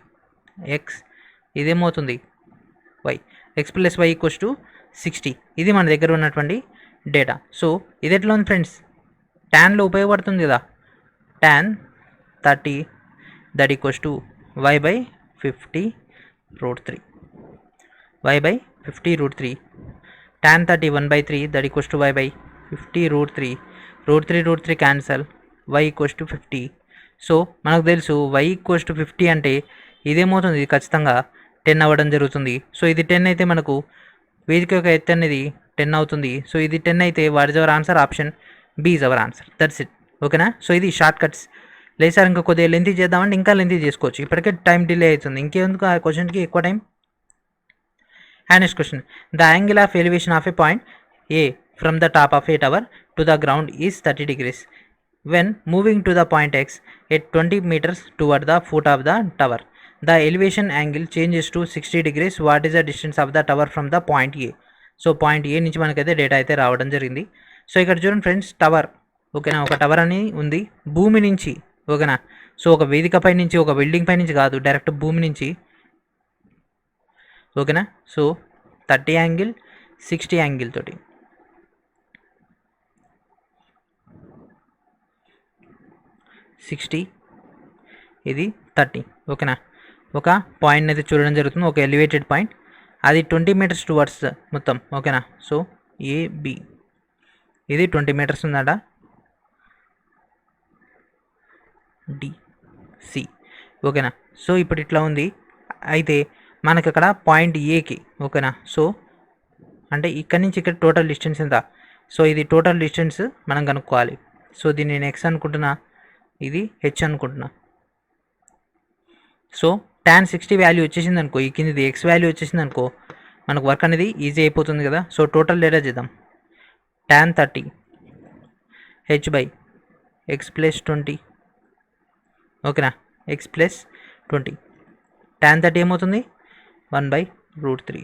ఎక్స్, ఇదేమవుతుంది y. X plus y equals to 60. ఇది మన దగ్గర ఉన్నటువంటి డేటా. సో ఇది ఎట్లా ఉంది ఫ్రెండ్స్? ట్యాన్లో ఉపయోగపడుతుంది కదా. tan 30 that equals to y/50√3. y/50√3. tan 30 1/3 that equals to y/50√3. √3 cancel. y equals to 50. So మనకు తెలుసు y equals to 50 అంటే ఇదేమవుతుంది? ఇది ఖచ్చితంగా 10 అవ్వడం జరుగుతుంది. సో ఇది 10 అయితే మనకు వేదిక యొక్క ఎత్తు అనేది 10 అవుతుంది. సో ఇది 10 అయితే what is our answer? Option B is our answer. That's it. ఓకేనా? సో ఇది షార్ట్ కట్స్. లేదు సార్ ఇంకా కొద్దిగా లెంతీ చేద్దామంటే ఇంకా లెంతీ చేసుకోవచ్చు. ఇప్పటికే టైం డిలే అవుతుంది, ఇంకేందుకు ఆ క్వశ్చన్కి ఎక్కువ time. And next question. The angle of elevation of A point A from the top of A tower to the ground is 30 degrees. when moving to the point X at 20 meters toward the foot of the tower. The elevation angle changes to 60 degrees. What is the distance of the tower from the point A? So point A నుంచి మనకైతే data అయితే రావడం జరిగింది. So ఇక్కడ చూడండి friends, tower ఓకేనా, ఒక tower అని ఉంది భూమి నుంచి ఓకేనా. సో ఒక వేదిక పై నుంచి, ఒక బిల్డింగ్ పై నుంచి కాదు, డైరెక్ట్ భూమి నుంచి ఓకేనా. సో 30 యాంగిల్ 60 యాంగిల్ తోటి 60 ఇది 30 ఓకేనా. ఒక పాయింట్ అయితే చూడడం జరుగుతుంది, ఒక ఎలివేటెడ్ పాయింట్, అది 20 మీటర్స్ టువర్డ్స్ మొత్తం ఓకేనా. సో ఏబి ఇది 20 మీటర్స్ ఉందట, డిసి ఓకేనా. సో ఇప్పుడు ఇట్లా ఉంది. అయితే మనకి అక్కడ పాయింట్ ఏకి ఓకేనా. సో అంటే ఇక్కడ నుంచి ఇక్కడ టోటల్ డిస్టెన్స్ ఎంత, సో ఇది టోటల్ డిస్టెన్స్ మనం కనుక్కోవాలి. సో దీన్ని నేను ఎక్స్ అనుకుంటున్నా, ఇది హెచ్ అనుకుంటున్నా. సో tan 60 వాల్యూ వచ్చేసింది అనుకో, ఈ కింది ఎక్స్ వాల్యూ వచ్చేసింది అనుకో, మనకు వర్క్ అనేది ఈజీ అయిపోతుంది కదా. సో టోటల్ డేటా చేద్దాం. tan 30 h by x plus 20 ఓకేనా, ఎక్స్ ప్లస్ 20. tan 30 ఏమవుతుంది 1/√3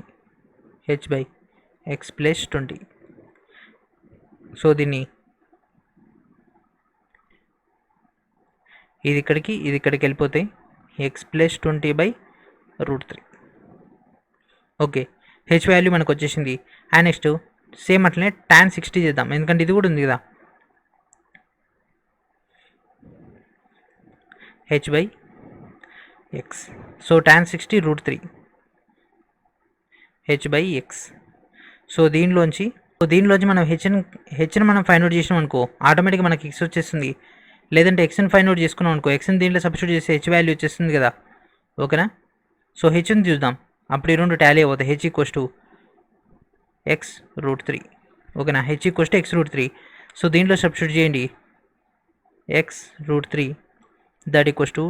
h by x plus 20. So దీన్ని ఇది ఇక్కడికి వెళ్ళిపోతాయి, x plus 20/√3 okay. H value మనకు వచ్చేసింది. అండ్ నెక్స్ట్ సేమ్ అట్లనే tan 60 చేద్దాం, ఎందుకంటే ఇది కూడా ఉంది కదా. H by x, so tan 60√3 h by x. So దీనిలోంచి మనం హెచ్ని మనం ఫైండ్ అవుట్ చేసినాం అనుకో, ఆటోమేటిక్గా మనకి ఎక్స్ వచ్చేస్తుంది. లేదంటే ఎక్స్ని ఫైండ్ అవుట్ చేసుకున్నాం అనుకో, ఎక్స్ని దీంట్లో సబ్స్టిట్యూట్ చేస్తే హెచ్ వాల్యూ వచ్చేస్తుంది కదా ఓకేనా. సో హెచ్ని చూద్దాం, అప్పుడు ఈ రెండు టాలీ అవుతాయి. హెచ్ ఈక్వల్స్ టు x√3 ఓకేనా, H equals to x√3. So దీంట్లో సబ్స్టిట్యూట్ చేయండి, x√3 that equals to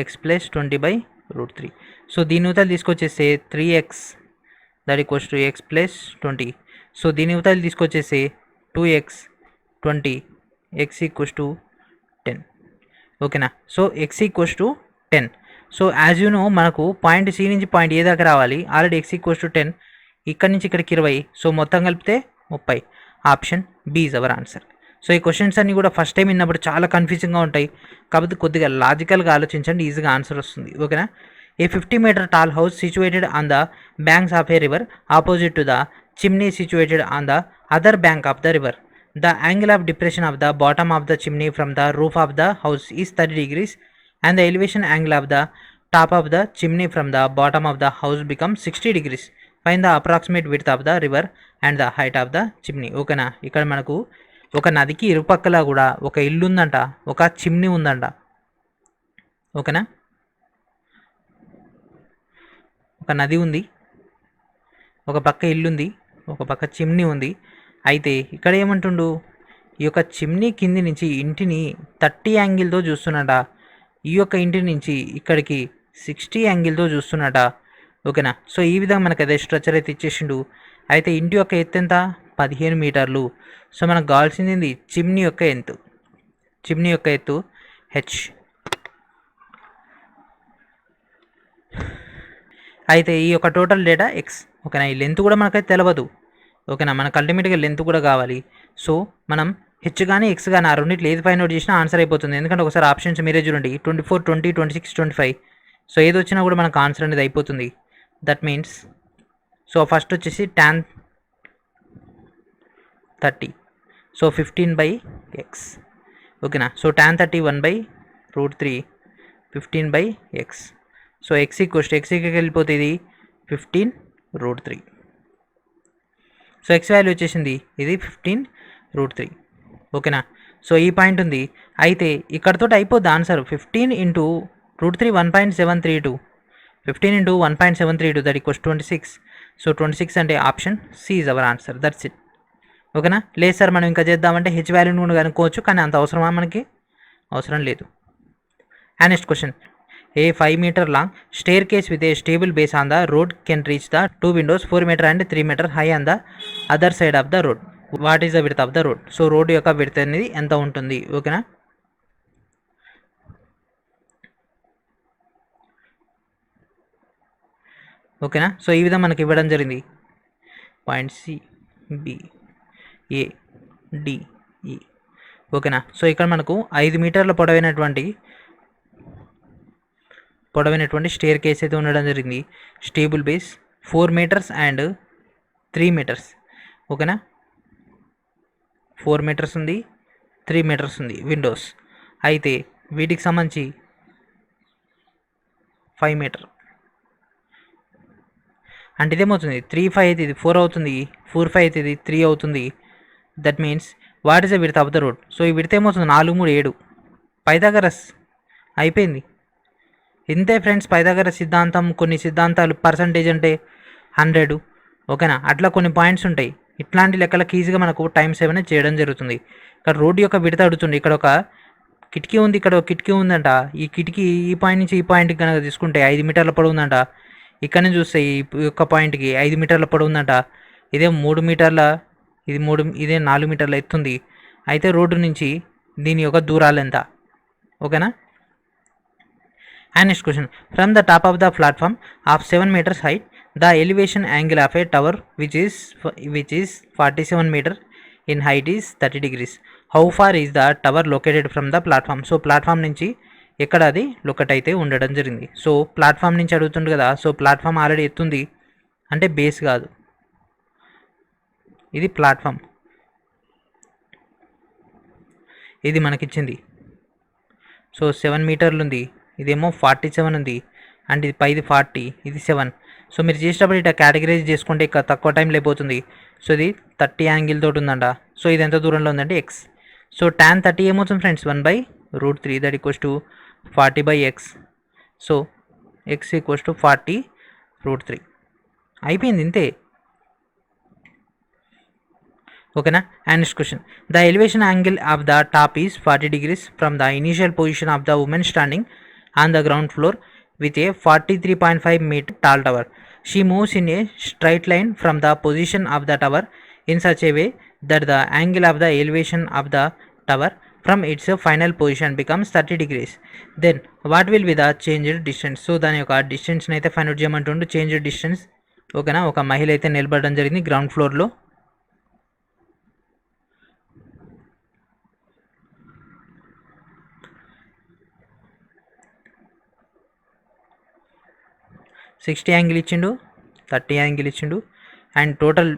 x plus 20/√3. So దీని యువతలు తీసుకొచ్చేస్తే 3x that equals to x plus 20. So దీని యువతలు తీసుకొచ్చేస్తే 2x 20 ఎక్స్ ఈక్వల్స్ టు 10 ఓకేనా. So x equals to 10. So as you no మనకు point C నుంచి point ఏ దాకా రావాలి. ఆల్రెడీ ఎక్స్ ఈక్వల్స్ టు 10, ఇక్కడి నుంచి ఇక్కడికి 20, సో మొత్తం కలిపితే 30. Option B is our answer. So ఈ క్వశ్చన్స్ అన్నీ కూడా ఫస్ట్ టైం విన్నప్పుడు చాలా కన్ఫ్యూజింగ్గా ఉంటాయి, కాబట్టి కొద్దిగా లాజికల్గా ఆలోచించండి, ఈజీగా ఆన్సర్ వస్తుంది ఓకేనా. ఏ 50 meter tall house situated on the banks of A river opposite to the chimney situated on the other bank of the river. The angle of depression of the bottom of the chimney from the roof of the house is 30 degrees and the elevation angle of the top of the chimney from the bottom of the house becomes 60 degrees. Find the approximate width of the river and the height of the chimney. ఓకేనా, ఇక్కడ మనకు ఒక నదికి ఇరుపక్కల కూడా ఒక ఇల్లు ఉందంట, ఒక చిమ్నీ ఉందంట ఓకేనా. ఒక నది ఉంది, ఒక పక్క ఇల్లుంది, ఒక పక్క చిమ్నీ ఉంది. అయితే ఇక్కడ ఏమంటుండు, ఈ యొక్క చిమ్నీ కింది నుంచి ఇంటిని 30 యాంగిల్తో చూస్తున్నట, ఈ యొక్క ఇంటి నుంచి ఇక్కడికి 60 యాంగిల్తో చూస్తున్నట ఓకేనా. సో ఈ విధంగా మనకు అదే స్ట్రక్చర్ అయితే ఇచ్చేసిండు. అయితే ఇంటి యొక్క ఎత్తు ఎంత 15 మీటర్లు. సో మనకు కావాల్సింది చిమ్నీ యొక్క ఎత్తు, చిమ్నీ యొక్క ఎత్తు హెచ్. అయితే ఈ యొక్క టోటల్ డేటా ఎక్స్ ఓకేనా. ఈ లెంత్ కూడా మనకైతే తెలియదు ఓకేనా, మనకు అల్టిమేట్గా లెంత్ కూడా కావాలి. సో మనం హెచ్ కానీ ఎక్స్ కానీ ఆ రెండింటిలో ఏది ఫైండ్ అవుట్ చేసినా ఆన్సర్ అయిపోతుంది. ఎందుకంటే ఒకసారి ఆప్షన్స్ మీరే చూడండి, 24, 20, 26, 25. సో ఏది వచ్చినా కూడా మనకు ఆన్సర్ అనేది అయిపోతుంది. దట్ మీన్స్ సో ఫస్ట్ వచ్చేసి tan 30, సో 15/x ఓకేనా. So tan 30 1/√3 15/x. So x equals X ఇక్కడికి వెళ్ళిపోతే ఇది 15√3. సో ఎక్స్ వాల్యూ వచ్చేసింది ఇది 15√3 ఓకేనా. సో ఈ పాయింట్ ఉంది. అయితే ఇక్కడతో అయిపోద్ది ఆన్సర్. 15 × √3 1.732, 15 × 1.732 that equals 26. సో 26 అంటే option C is our answer. That's it ఓకేనా. లేదు సార్ మనం ఇంకా చేద్దామంటే హెచ్ వాల్యూని కూడా కనుక్కోవచ్చు, కానీ అంత అవసరమా మనకి, అవసరం లేదు. And next question, a 5 meter long staircase with a stable base on the road can reach the 2 windows 4 meter and 3 meter high on the other side of the road. What is the width of the road? So road యొక్క width అనేది ఎంత ఉంటుంది ఓకేనా. ఓకేనా. So ఈ విధంగా మనకి ఇవ్వడం జరిగింది. పాయింట్ సి, బి, ఏ, డి, ఈ. ఓకేనా. సో ఇక్కడ మనకు 5 మీటర్ల పొడవైనటువంటి స్టేర్ కేస్ అయితే ఉండడం జరిగింది. Stable base 4 metres and 3 metres. ఓకేనా. 4 మీటర్స్ ఉంది, 3 మీటర్స్ ఉంది విండోస్. అయితే వీటికి సంబంధించి 5 మీటర్ అంటే ఇదేమవుతుంది 3-5 అయితే ఇది 4 అవుతుంది, 4-5 అయితే ఇది 3 అవుతుంది. That means what is the width of the road. So ఈ విడ్త్ ఏమవుతుంది 4-3-7. పైథాగరస్ అయిపోయింది. ఇంతే ఫ్రెండ్స్ పైథాగరస్ సిద్ధాంతం. కొన్ని సిద్ధాంతాలు పర్సంటేజ్ అంటే 100, ఓకేనా, అట్లా కొన్ని పాయింట్స్ ఉంటాయి. ఇట్లాంటి లెక్కలకు ఈజీగా మనకు టైం సేవ్ అనేది చేయడం జరుగుతుంది. ఇక్కడ రోడ్డు యొక్క విడత అడుగుతుంది. ఇక్కడ ఒక కిటికీ ఉంది, ఇక్కడ ఒక కిటికీ ఉందంట. ఈ కిటికీ ఈ పాయింట్ నుంచి ఈ పాయింట్కి కనుక తీసుకుంటే 5 మీటర్ల పొడవు ఉందంట. ఇక్కడ నుంచి చూస్తే ఈ యొక్క పాయింట్కి 5 మీటర్ల పొడవు ఉందంట. ఇదే 3 మీటర్ల, ఇదే 4 మీటర్ల ఎత్తుంది. అయితే రోడ్డు నుంచి దీని యొక్క దూరాలు ఎంత, ఓకేనా. And next question, from the top of the platform of 7 meters height, the elevation angle of a tower which is 47 meter in height is 30 degrees. How far is the tower located from the platform? So platform నుంచి ఎక్కడ అది locate అయితే ఉండడం జరిగింది. So platform నుంచి అడుగుతుంది కదా. So platform already ఎత్తుంది అంటే బేస్ కాదు, ఇది ప్లాట్ఫామ్. ఇది మనకిచ్చింది. సో 7 మీటర్లు ఉంది, ఇదేమో 47 ఉంది, అండ్ ఇది పైది 40, ఇది 7. సో మీరు చేసేటప్పుడు ఇట్లా కేటగిరైజ్ చేసుకుంటే ఇక తక్కువ టైం లేకపోతుంది. సో ఇది 30 యాంగిల్ తోటి ఉందంట. సో ఇది ఎంత దూరంలో ఉందంటే ఎక్స్. సో tan 30 ఏమవుతుంది friends 1/√3, that equals to 40/x. So x equals to 40√3. అయిపోయింది ఇంతే, ఓకేనా. And next question, the elevation angle of the top is 40 degrees from the initial position of the women standing on the ground floor with a 43.5 meter tall tower. She moves in a straight line from the position of the tower in such a way that the angle of the elevation of the tower from its final position becomes 30 degrees. Then what will be the changed distance? So దాని యొక్క distance అయితే find out చేయమంటుండు. Changed distance, ఓకేనా. ఒక మహిళ అయితే నిలబడడం జరిగింది ground ఫ్లోర్లో. సిక్స్టీ యాంగిల్ ఇచ్చిండు, 30 యాంగిల్ ఇచ్చిండు, అండ్ టోటల్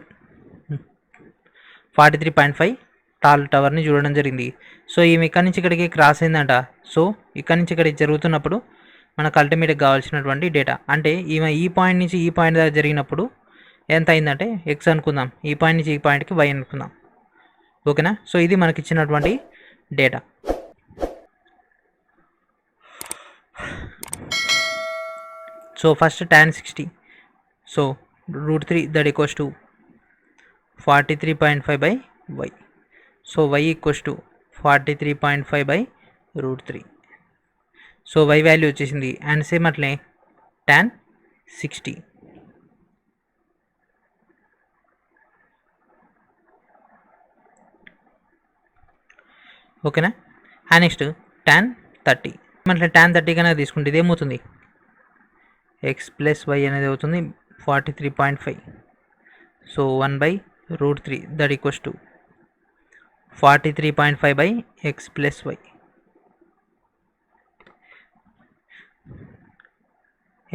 43.5 టాల్ టవర్ని చూడడం జరిగింది. సో ఈమె ఇక్కడి నుంచి ఇక్కడికి క్రాస్ అయిందంట. సో ఇక్కడి నుంచి ఇక్కడికి జరుగుతున్నప్పుడు మనకు అల్టిమేట్గా కావాల్సినటువంటి డేటా అంటే ఈమె ఈ పాయింట్ నుంచి ఈ పాయింట్ దాకా జరిగినప్పుడు ఎంత అయిందంటే ఎక్స్ అనుకుందాం, ఈ పాయింట్ నుంచి ఈ పాయింట్కి వై అనుకుందాం, ఓకేనా. సో ఇది మనకి ఇచ్చినటువంటి data. So first tan 60, so √3 that equals to 43.5/y. So y equals to 43.5/√3. So y value వచ్చేసింది. అండ్ సేమ్ అట్లే tan 60, ఓకేనా. అండ్ నెక్స్ట్ tan 30, అట్లా tan 30 కన్నా తీసుకుంటే ఇది ఏమవుతుంది x ప్లస్ y అనేది అవుతుంది 43.5. So 1/√3 that equals to 43.5/x plus y.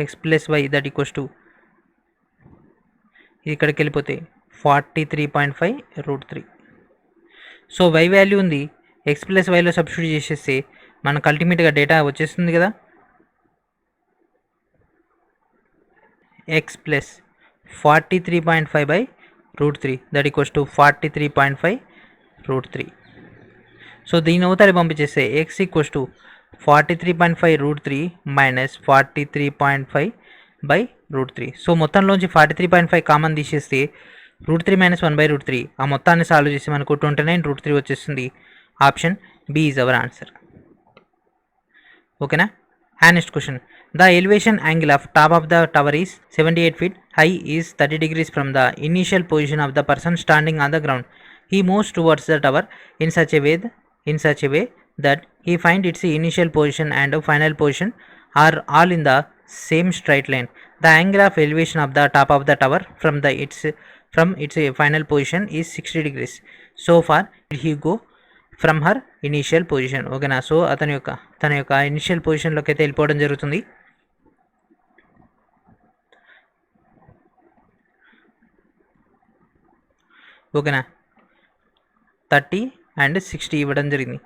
x plus y that equals to ఇక్కడికి వెళ్ళిపోతే 43.5√3. సో y వాల్యూ ఉంది, x ప్లస్ వైలో సబ్స్టిట్యూట్ చేసేస్తే మనకు అల్టిమేట్గా డేటా వచ్చేస్తుంది కదా. x plus 43.5/√3 that equals to 43.5√3. So దీని అవతలి పంపించేస్తే x equals to 43.5√3 minus 43.5/√3. So మొత్తంలోంచి 43.5 కామన్ తీసేస్తే √3 మైనస్ 1/√3 ఆ మొత్తాన్ని సాల్వ్ చేసి మనకు 29√3 వచ్చేస్తుంది. Option B is our answer, ఓకేనా. And next question, the elevation angle of top of the tower is 78 feet high is 30 degrees from the initial position of the person standing on the ground. He moves towards the tower in such a way that he finds its initial position and final position are all in the same straight line. The angle of elevation of the top of the tower from its final position is 60 degrees. So far did he go from her initial position. ఓకేనా. So తన యొక్క initial పొజిషన్లోకి అయితే వెళ్ళిపోవడం జరుగుతుంది. ఓకేనా. 30 and 60 ఇవ్వడం జరిగింది.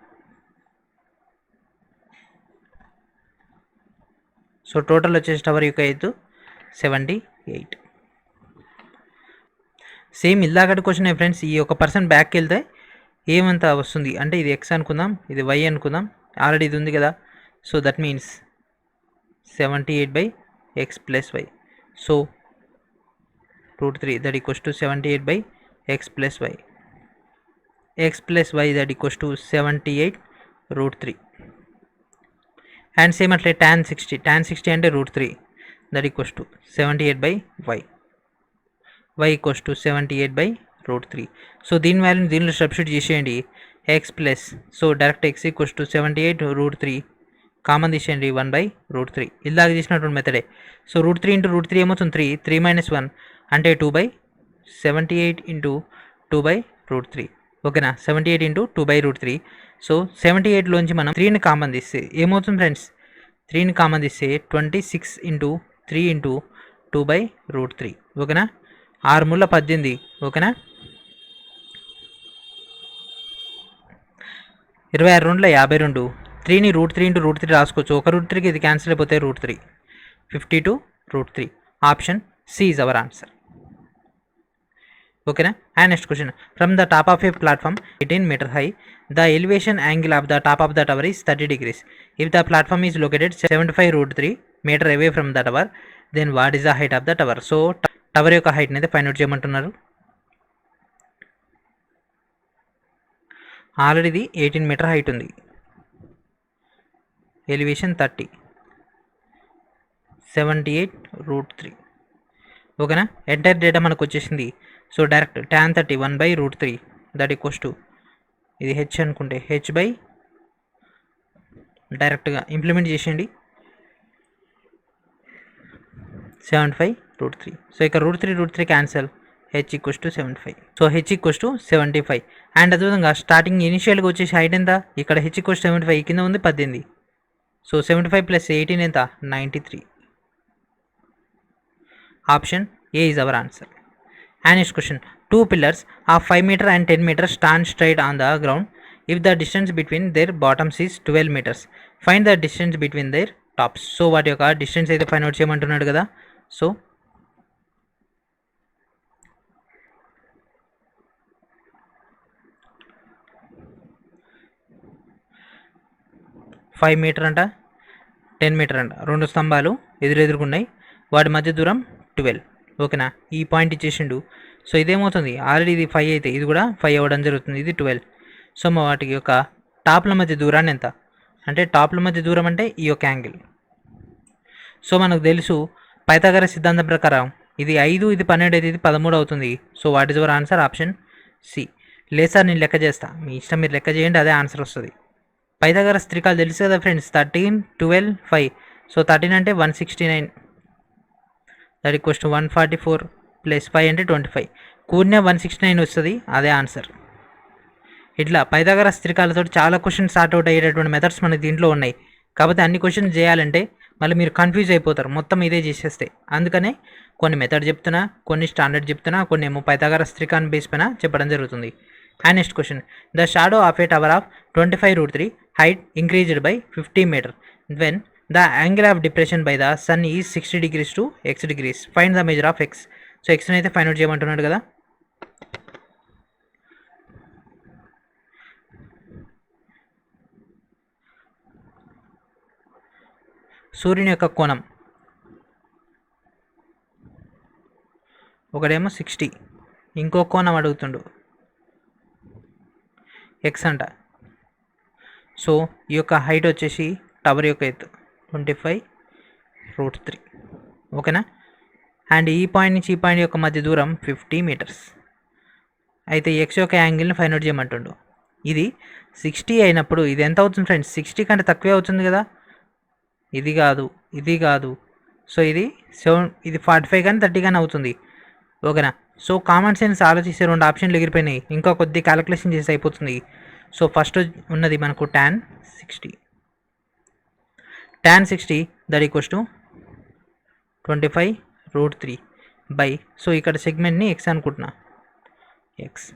So total వచ్చేసి టవర్ యొక్క ఎత్తు 78. సేమ్ ఇలాగటి క్వశ్చన్ ఫ్రెండ్స్. ఈ ఒక పర్సన్ బ్యాక్కి వెళ్తే ఏమంతా వస్తుంది అంటే ఇది ఎక్స్ అనుకుందాం, ఇది వై అనుకుందాం, ఆల్రెడీ ఇది ఉంది కదా. So that means 78/x + y. So √3 that equals to 78/x + y. x + y that equals to 78 √3. And same అట్లే tan 60 అంటే √3 that equals to 78/y. y equals to 78/√3. So దీని వాల్యూని దీనిలో సబ్స్టిట్యూట్ చేసేయండి. x plus so direct x equals to 78 √3 common తీసేయండి 1/√3. ఇలాగ చేసినటువంటి మెథడే. So √3 × √3 ఏమవుతుంది 3 - 1 అంటే 2/78 × 2/√3. ఓకేనా. 78 × 2/√3. సో 78లోంచి మనం 3ని కామన్ తీస్తే ఏమవుతుంది ఫ్రెండ్స్, 3ని కామన్ తీస్తే 26 × 3 × 2/√3. ఓకేనా. 6 × 18. ఓకేనా. 26 × 52. 3ని √3 × √3 రాసుకోవచ్చు. ఒక √3కి ఇది క్యాన్సిల్ అయిపోతే √3. 52 √3. Option C is our answer. ఓకేనా. And next question. From the top of a platform 18 meter high, the elevation angle of the top of the tower is 30 degrees. If the platform is located 75 √3 meter away from the tower, then what is the height of the tower? So tower యొక్క హైట్ని అయితే find out చేయమంటున్నారు. Already ఇది 18 meter height ఉంది, elevation 30, 78 √3. ఓకేనా. Entire data మనకు వచ్చేసింది. So direct tan 30 1/√3 that equals to ఇది H అనుకుంటే h బై డైరెక్ట్గా ఇంప్లిమెంట్ చేసేయండి 75 √3. సో ఇక్కడ √3 cancel, h equals to 75. So h equals to 75. And అదేవిధంగా స్టార్టింగ్ ఇనిషియల్గా వచ్చేసి హైట్ ఎంత, ఇక్కడ h ఈక్వల్స్ 75, కింద ఉంది 18. సో 75 + 18 ఎంత 93. Option A is our answer. And next question. Two pillars of 5 meter and 10 meter stand straight on the ground if the distance between their bottoms is 12 meters. Find the distance between their tops. So వాటి యొక్క distance అయితే find out చేయమంటున్నాడు కదా. So 5 meter అంట, 10 meter అంట. రెండు స్తంభాలు ఎదురెదురుకున్నాయి, వాటి మధ్య దూరం 12. ఓకేనా. ఈ పాయింట్ ఇచ్చేసిండు. సో ఇదేమవుతుంది, ఆల్రెడీ ఇది 5 అయితే ఇది కూడా 5 అవ్వడం జరుగుతుంది, ఇది 12. సో మా వాటి యొక్క టాప్ల మధ్య దూరాన్ని ఎంత అంటే, టాప్ల మధ్య దూరం అంటే ఈ యొక్క యాంగిల్. సో మనకు తెలుసు పైథాగరస్ సిద్ధాంతం ప్రకారం ఇది 5, ఇది 12 అయితే ఇది 13 అవుతుంది. So what is our answer? Option C. లేదు సార్ నేను లెక్క చేస్తా, మీ ఇష్టం, మీరు లెక్క చేయండి, అదే ఆన్సర్ వస్తుంది. పైథాగరస్ త్రికాలు తెలుసు కదా ఫ్రెండ్స్, 13, 12, 5. సో 13 అంటే 169 దట్ ఈక్వల్స్ టు 144 + 5 అంటే 25. కూడిన 169 వస్తుంది, అదే ఆన్సర్. ఇట్లా పైథాగరస్ త్రికాలతో చాలా క్వశ్చన్స్ స్టార్ట్ అవుట్ అయ్యేటటువంటి మెథడ్స్ మనకి దీంట్లో ఉన్నాయి. కాకపోతే అన్ని క్వశ్చన్స్ చేయాలంటే మళ్ళీ మీరు కన్ఫ్యూజ్ అయిపోతారు, మొత్తం ఇదే చేసేస్తే. అందుకనే కొన్ని మెథడ్ చెప్తున్నా, కొన్ని స్టాండర్డ్ చెప్తున్నా, కొన్ని ఏమో పైథాగరస్ త్రికాన్ బేస్ పైన చెప్పడం జరుగుతుంది. And next question. The shadow of A tower of 25 √3 height increased by 50 meter when the angle of depression by the sun is 60 degrees to x degrees. Find the measure of x. So ఎక్స్ని అయితే find out చేయమంటున్నాడు కదా. సూర్యుని యొక్క కోణం ఒకడేమో 60, ఇంకో కోణం అడుగుతుండు ఎక్స్ అంట. సో ఈ యొక్క హైట్ వచ్చేసి టవర్ యొక్క ఎత్తు 25 √3. ఓకేనా. అండ్ ఈ పాయింట్ నుంచి ఈ పాయింట్ యొక్క మధ్య దూరం 50 meters. అయితే ఎక్స్ యొక్క యాంగిల్ని ఫైండ్ అవుట్ చేయమంటుండు. ఇది 60 అయినప్పుడు ఇది ఎంత అవుతుంది ఫ్రెండ్స్? 60 కంటే తక్కువే అవుతుంది కదా. ఇది కాదు, ఇది కాదు, సో ఇది 45 కానీ 30 కానీ అవుతుంది. ఓకేనా. సో కామన్ సెన్స్ ఆలోచిస్తే 2 ఆప్షన్లు ఎగిరిపోయినాయి. ఇంకా కొద్ది క్యాలిక్యులేషన్ చేసి అయిపోతుంది. సో ఫస్ట్ ఉన్నది మనకు tan 60. tan 60 that equals to 25√3 by, so ఇక్కడ సెగ్మెంట్ని ఎక్స్ అనుకుంటున్నా, X.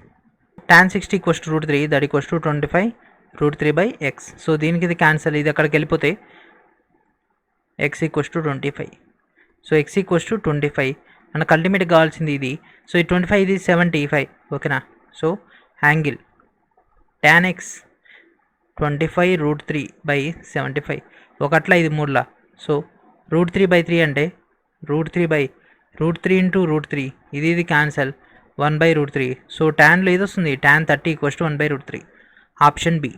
tan 60 equals to √3 that equals to 25√3 by x. So దీనికి ఇది క్యాన్సల్, ఇది అక్కడికి వెళ్ళిపోతే X equals to 25. So x equals to 25. మనకు అల్టిమేట్గా కావాల్సింది ఇది. సో ఈ 25 ఇది 75. ఓకేనా. So angle tan X 25√3 by 75. ఒకట్లా ఇది మూడులా. సో √3/3 అంటే √3 ఇంటూ √3, ఇది క్యాన్సల్, 1/√3. సో ట్యాన్లో ఇది వస్తుంది, tan 30 equals to 1/√3. Option B.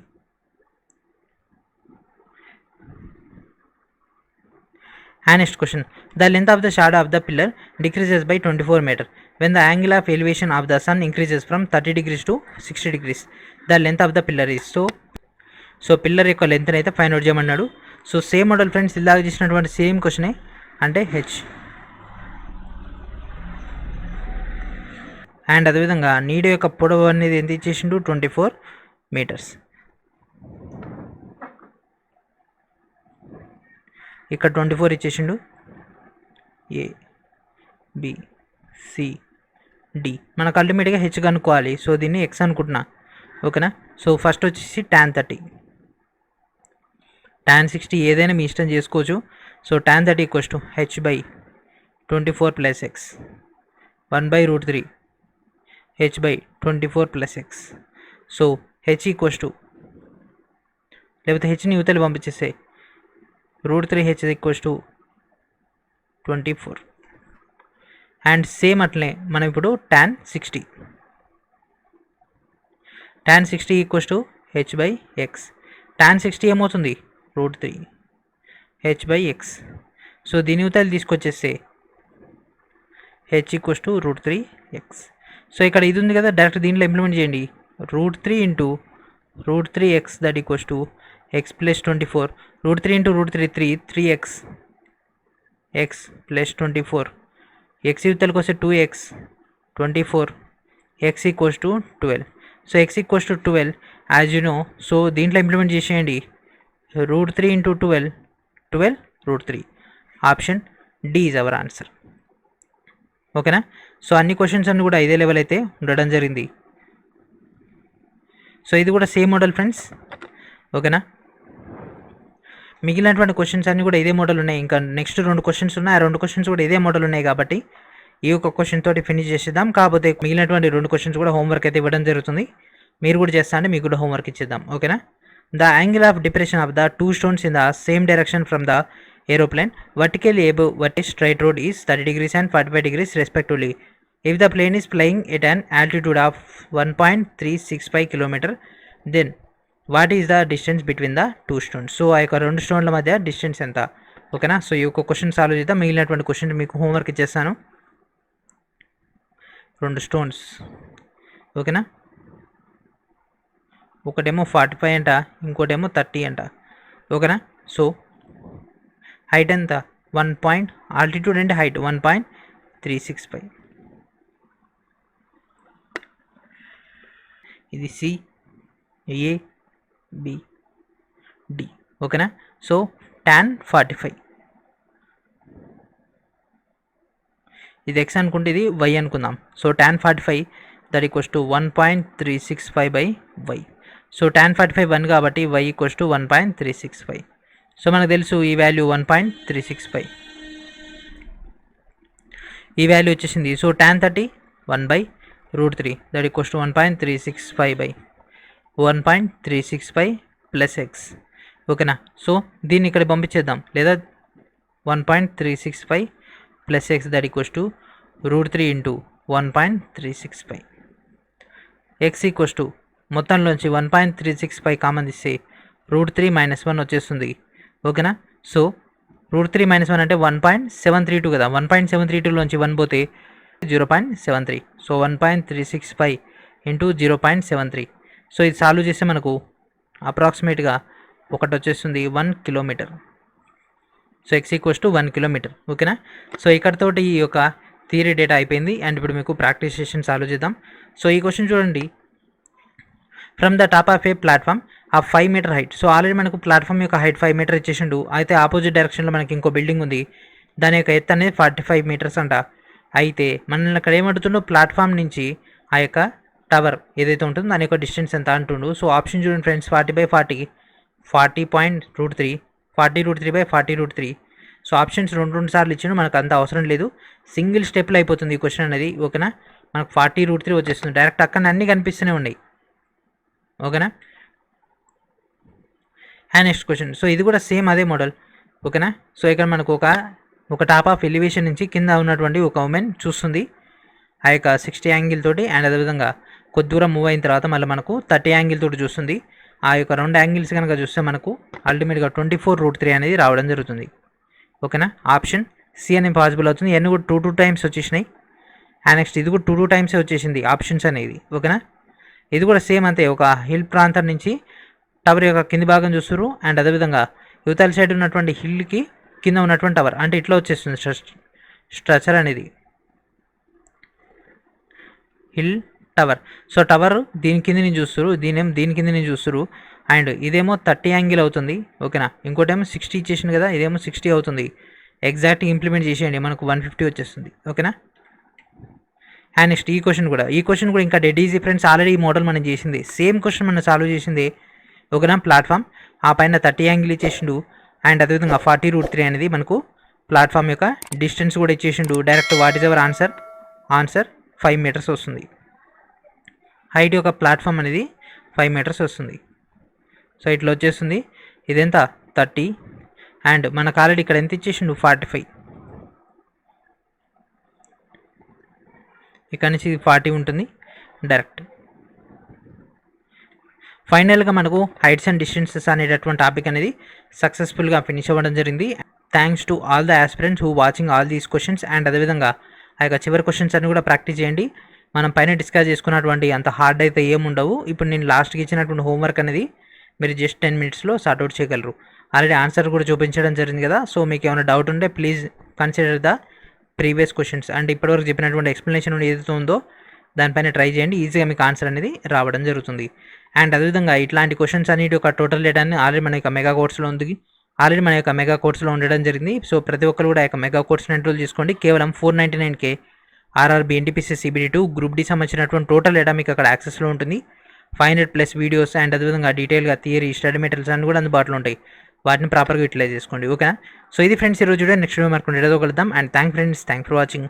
And next question, the length of the shadow of the pillar decreases by 24 meter when the angle of elevation of the sun increases from 30 degrees to 60 degrees. The length of the pillar is, so pillar యొక్క length అయితే find out చేయమన్నాడు. So same model friends, ఇలాగ చేసినటువంటి same క్వశ్చనే, అంటే H. And అదేవిధంగా నీడ యొక్క పొడవు అనేది ఎంత ఇచ్చేసిండు, 24 మీటర్స్. ఇక్కడ 24 ఇచ్చేసిండు. ఏ, బి, సి, డి. మనకు అల్టిమేట్గా హెచ్ కనుక్కోవాలి. సో దీన్ని ఎక్స్ అనుకుంటున్నా. ఓకేనా. సో ఫస్ట్ వచ్చేసి tan 30, tan 60 ఏదైనా మీ ఇష్టం చేసుకోవచ్చు. So tan 30 equals to H by 24 plus X, 1/√3 h by 24 plus X. So H equals to, లేకపోతే హెచ్ని యువతలు పంపించేస్తే √3 H equals to 24. And same అట్లనే మనం ఇప్పుడు tan 60 equals to H by X. tan 60 ఏమవుతుంది, √3 హెచ్ బై ఎక్స్. సో దీని యువతలు తీసుకొచ్చేస్తే h equals to √3 x. So ఇక్కడ ఇది ఉంది కదా, డైరెక్ట్ దీంట్లో ఇంప్లిమెంట్ చేయండి. √3 into √3 x that equals to x plus 24. √3 into √3 3x x plus 24. X యువతలకు వస్తే 2x 24 x equals to 12. So x equals to 12 as you know. So దీంట్లో implement చేసేయండి. √3 into 12 √3. Option D is our answer. ఓకేనా. So అన్ని questions అన్నీ కూడా ఇదే level అయితే ఉండడం జరిగింది. సో ఇది కూడా సేమ్ మోడల్ ఫ్రెండ్స్. ఓకేనా. మిగిలినటువంటి క్వశ్చన్స్ అన్నీ కూడా ఇదే మోడల్ ఉన్నాయి. ఇంకా నెక్స్ట్ 2 క్వశ్చన్స్ ఉన్నాయి. ఆ 2 క్వశ్చన్స్ కూడా ఇదే మోడల్ ఉన్నాయి కాబట్టి ఈ ఒక క్వశ్చన్ తోటి ఫినిష్ చేసేద్దాం. కాకపోతే మిగిలినటువంటి 2 క్వశ్చన్స్ కూడా హోంవర్క్ అయితే ఇవ్వడం జరుగుతుంది. మీరు కూడా చేస్తా అంటే మీకు కూడా హోంవర్క్ ఇచ్చేద్దాం. ఓకేనా. The angle of depression of the 2 stones in the same direction from the aeroplane vertically above what is straight road is 30 degrees and 45 degrees respectively. If the plane is flying at an altitude of 1.365 km, then what is the distance between the 2 stones. So ఆ యొక్క 2 స్టోన్ల మధ్య distance ఎంత. ఓకేనా. So ఈ యొక్క question solve చేద్దాం. మిగిలినటువంటి question మీకు హోంవర్క్ ఇచ్చేస్తాను. 2 స్టోన్స్. ఓకేనా. ఒకటేమో 45 అంట, ఇంకోటేమో 30 అంట. ఓకేనా. సో హైట్ ఎంత, 1. ఆల్టిట్యూడ్ అంటే హైట్ 1.365. ఇది సి, ఏ, బి, డి. ఓకేనా. సో tan 45 ఇది ఎక్స్ అనుకుంటే ఇది వై అనుకుందాం. So tan 45 that equals to 1.365/y. So tan 45 1 కాబట్టి y ఈక్వల్స్ టు 1.365. సో మనకు తెలుసు ఈ వాల్యూ 1.365. ఈ వాల్యూ వచ్చేసింది. So tan 30 1/√3 that equals to 1.365 plus x. ఓకేనా. సో దీన్ని ఇక్కడ పంపించేద్దాం, లేదా 1.365 plus x that equals to √3 into 1.365. X equals to మొత్తంలోంచి 1.365 కామన్ తీస్తే √3 - 1 వచ్చేస్తుంది. ఓకేనా. సో √3 - 1 అంటే 1.732 కదా. 1.732లోంచి 1 పోతే 0.73. So 1.365 into 0.73. సో ఇది సాల్వ్ చేస్తే మనకు అప్రాక్సిమేట్గా ఒకటి వచ్చేస్తుంది 1 kilometre. So x equals to 1 kilometre. ఓకేనా. సో ఇక్కడతోటి ఈ యొక్క థియరీ డేటా అయిపోయింది. అండ్ ఇప్పుడు మీకు ప్రాక్టీస్ సెషన్ సాల్వ్ చేద్దాం. సో ఈ క్వశ్చన్ చూడండి, from the top of a platform ఆ 5 మీటర్ హైట్. సో ఆల్రెడీ మనకు ప్లాట్ఫామ్ యొక్క హైట్ 5 మీటర్ ఇచ్చేసిండు. అయితే ఆపోజిట్ డైరెక్షన్లో మనకి ఇంకో బిల్డింగ్ ఉంది, దాని యొక్క ఎత్తు అనేది 45 మీటర్స్ అంట. అయితే మనల్ని అక్కడ ఏమంటుండో ప్లాట్ఫామ్ నుంచి ఆ యొక్క టవర్ ఏదైతే ఉంటుందో దాని యొక్క డిస్టెన్స్ ఎంత అంటుండు. సో ఆప్షన్ చూడండి ఫ్రెండ్స్, 40/40, 40.3, 40√3/40√3. సో ఆప్షన్స్ రెండు సార్లు ఇచ్చిండు, మనకు అంత అవసరం లేదు, సింగిల్ స్టెప్లో అయిపోతుంది ఈ క్వశ్చన్ అనేది. ఓకేనా. మనకు 40√3 వచ్చేస్తుంది డైరెక్ట్, అక్కడ అన్నీ కనిపిస్తూనే ఉన్నాయి. ఓకేనా. అండ్ నెక్స్ట్ క్వశ్చన్, సో ఇది కూడా సేమ్ అదే మోడల్. ఓకేనా. సో ఇక్కడ మనకు ఒక టాప్ ఆఫ్ ఎలివేషన్ నుంచి కింద ఉన్నటువంటి ఒక ఉమెన్ చూస్తుంది ఆ యొక్క 60 యాంగిల్ తోటి. అండ్ అదేవిధంగా కొద్ది దూరం మూవ్ అయిన తర్వాత మళ్ళీ మనకు 30 యాంగిల్ తోటి చూస్తుంది. ఆ యొక్క రెండు యాంగిల్స్ కనుక చూస్తే మనకు అల్టిమేట్గా 24√3 అనేది రావడం జరుగుతుంది. ఓకేనా. ఆప్షన్ సి అనేది పాసిబుల్ అవుతుంది. ఎన్ని కూడా 2 టైమ్స్ వచ్చేసినాయి. అండ్ నెక్స్ట్ ఇది కూడా 2 టైమ్సే వచ్చేసింది ఆప్షన్స్ అనేది. ఓకేనా. ఇది కూడా సేమ్ అంతే, ఒక హిల్ ప్రాంతం నుంచి టవర్ యొక్క కింది భాగం చూస్తారు. అండ్ అదేవిధంగా యువతల సైడ్ ఉన్నటువంటి హిల్కి కింద ఉన్నటువంటి టవర్, అంటే ఇట్లా వచ్చేస్తుంది స్ట్రక్చర్ అనేది, హిల్ టవర్. సో టవర్ దీని కింద నుంచి చూస్తారు, దీని కింద నుంచి చూస్తారు. అండ్ ఇదేమో 30 యాంగిల్ అవుతుంది. ఓకేనా. ఇంకోటేమో 60 ఇచ్చేసింది కదా, ఇదేమో 60 అవుతుంది. ఎగ్జాక్ట్గా ఇంప్లిమెంట్ చేసేయండి, మనకు 150 వచ్చేస్తుంది. ఓకేనా. అండ్ నెక్స్ట్ ఈ క్వశ్చన్ కూడా ఇంకా డెడ్ ఈజీ ఫ్రెండ్స్. ఆల్రెడీ ఈ మోడల్ మనం చేసింది, సేమ్ క్వశ్చన్ మనం సాల్వ్ చేసింది. ఓకేనా. ప్లాట్ఫామ్ ఆ పైన 30 యాంగిల్ ఇచ్చేసిండు. అండ్ అదేవిధంగా 40√3 అనేది మనకు ప్లాట్ఫామ్ యొక్క డిస్టెన్స్ కూడా ఇచ్చేసిండు. Direct what is our answer 5 meters వస్తుంది. హైట్ యొక్క ప్లాట్ఫామ్ అనేది 5 మీటర్స్ వస్తుంది. సో ఇట్లా వచ్చేస్తుంది. ఇదెంత 30. అండ్ మనకు ఆల్రెడీ ఇక్కడ ఎంత ఇచ్చేసిండు 45. ఇక్కడ నుంచి 40 ఉంటుంది డైరెక్ట్. ఫైనల్గా మనకు హైట్స్ అండ్ డిస్టెన్సెస్ అనేటటువంటి టాపిక్ అనేది సక్సెస్ఫుల్గా ఫినిష్ అవ్వడం జరిగింది. Thanks to all the aspirants who watching all these questions. And అదేవిధంగా ఆ యొక్క చివరి క్వశ్చన్స్ అన్ని కూడా ప్రాక్టీస్ చేయండి. మనం పైన డిస్కస్ చేసుకున్నటువంటి అంత హార్డ్ అయితే ఏముండవు. ఇప్పుడు నేను లాస్ట్కి ఇచ్చినటువంటి హోంవర్క్ అనేది మీరు జస్ట్ 10 మినిట్స్లో సార్ట్అవుట్ చేయగలరు. ఆల్రెడీ ఆన్సర్ కూడా చూపించడం జరిగింది కదా. సో మీకు ఏమైనా డౌట్ ఉంటే please consider the previous questions. And ఇప్పటివరకు చెప్పినటువంటి ఎక్స్ప్లెనేషన్ ఏదైతే ఉందో దానిపైన ట్రై చేయండి, ఈజీగా మీకు ఆన్సర్ అనేది రావడం జరుగుతుంది. అండ్ అదేవిధంగా ఇట్లాంటి క్వశ్చన్స్ అన్నిటి ఒక టోటల్ డేటాని ఆల్రెడీ మన యొక్క మెగా కోర్స్లో ఉండడం జరిగింది. సో ప్రతి ఒక్కరు కూడా యొక్క మెగా కోర్స్ని ఎన్రోల్ చేసుకోండి. కేవలం 499K RRB NTPC CBD2 group D సంబంధించినటువంటి టోటల్ డేటా మీకు అక్కడ యాక్సెస్లో ఉంటుంది. 500+ వీడియోస్ అండ్ అదేవిధంగా డీటెయిల్గా థియరీ స్టడీ మెటీరియల్స్ అన్ని కూడా అందుబాటులో ఉంటాయి. వాటిని ప్రాపర్గా యూటిలైజ్ చేసుకోండి. ఓకేనా. సో ఇది ఫ్రెండ్స్ ఈరోజు నెక్స్ట్ వీడియో మనకు కలుద్దాం. And thank for watching.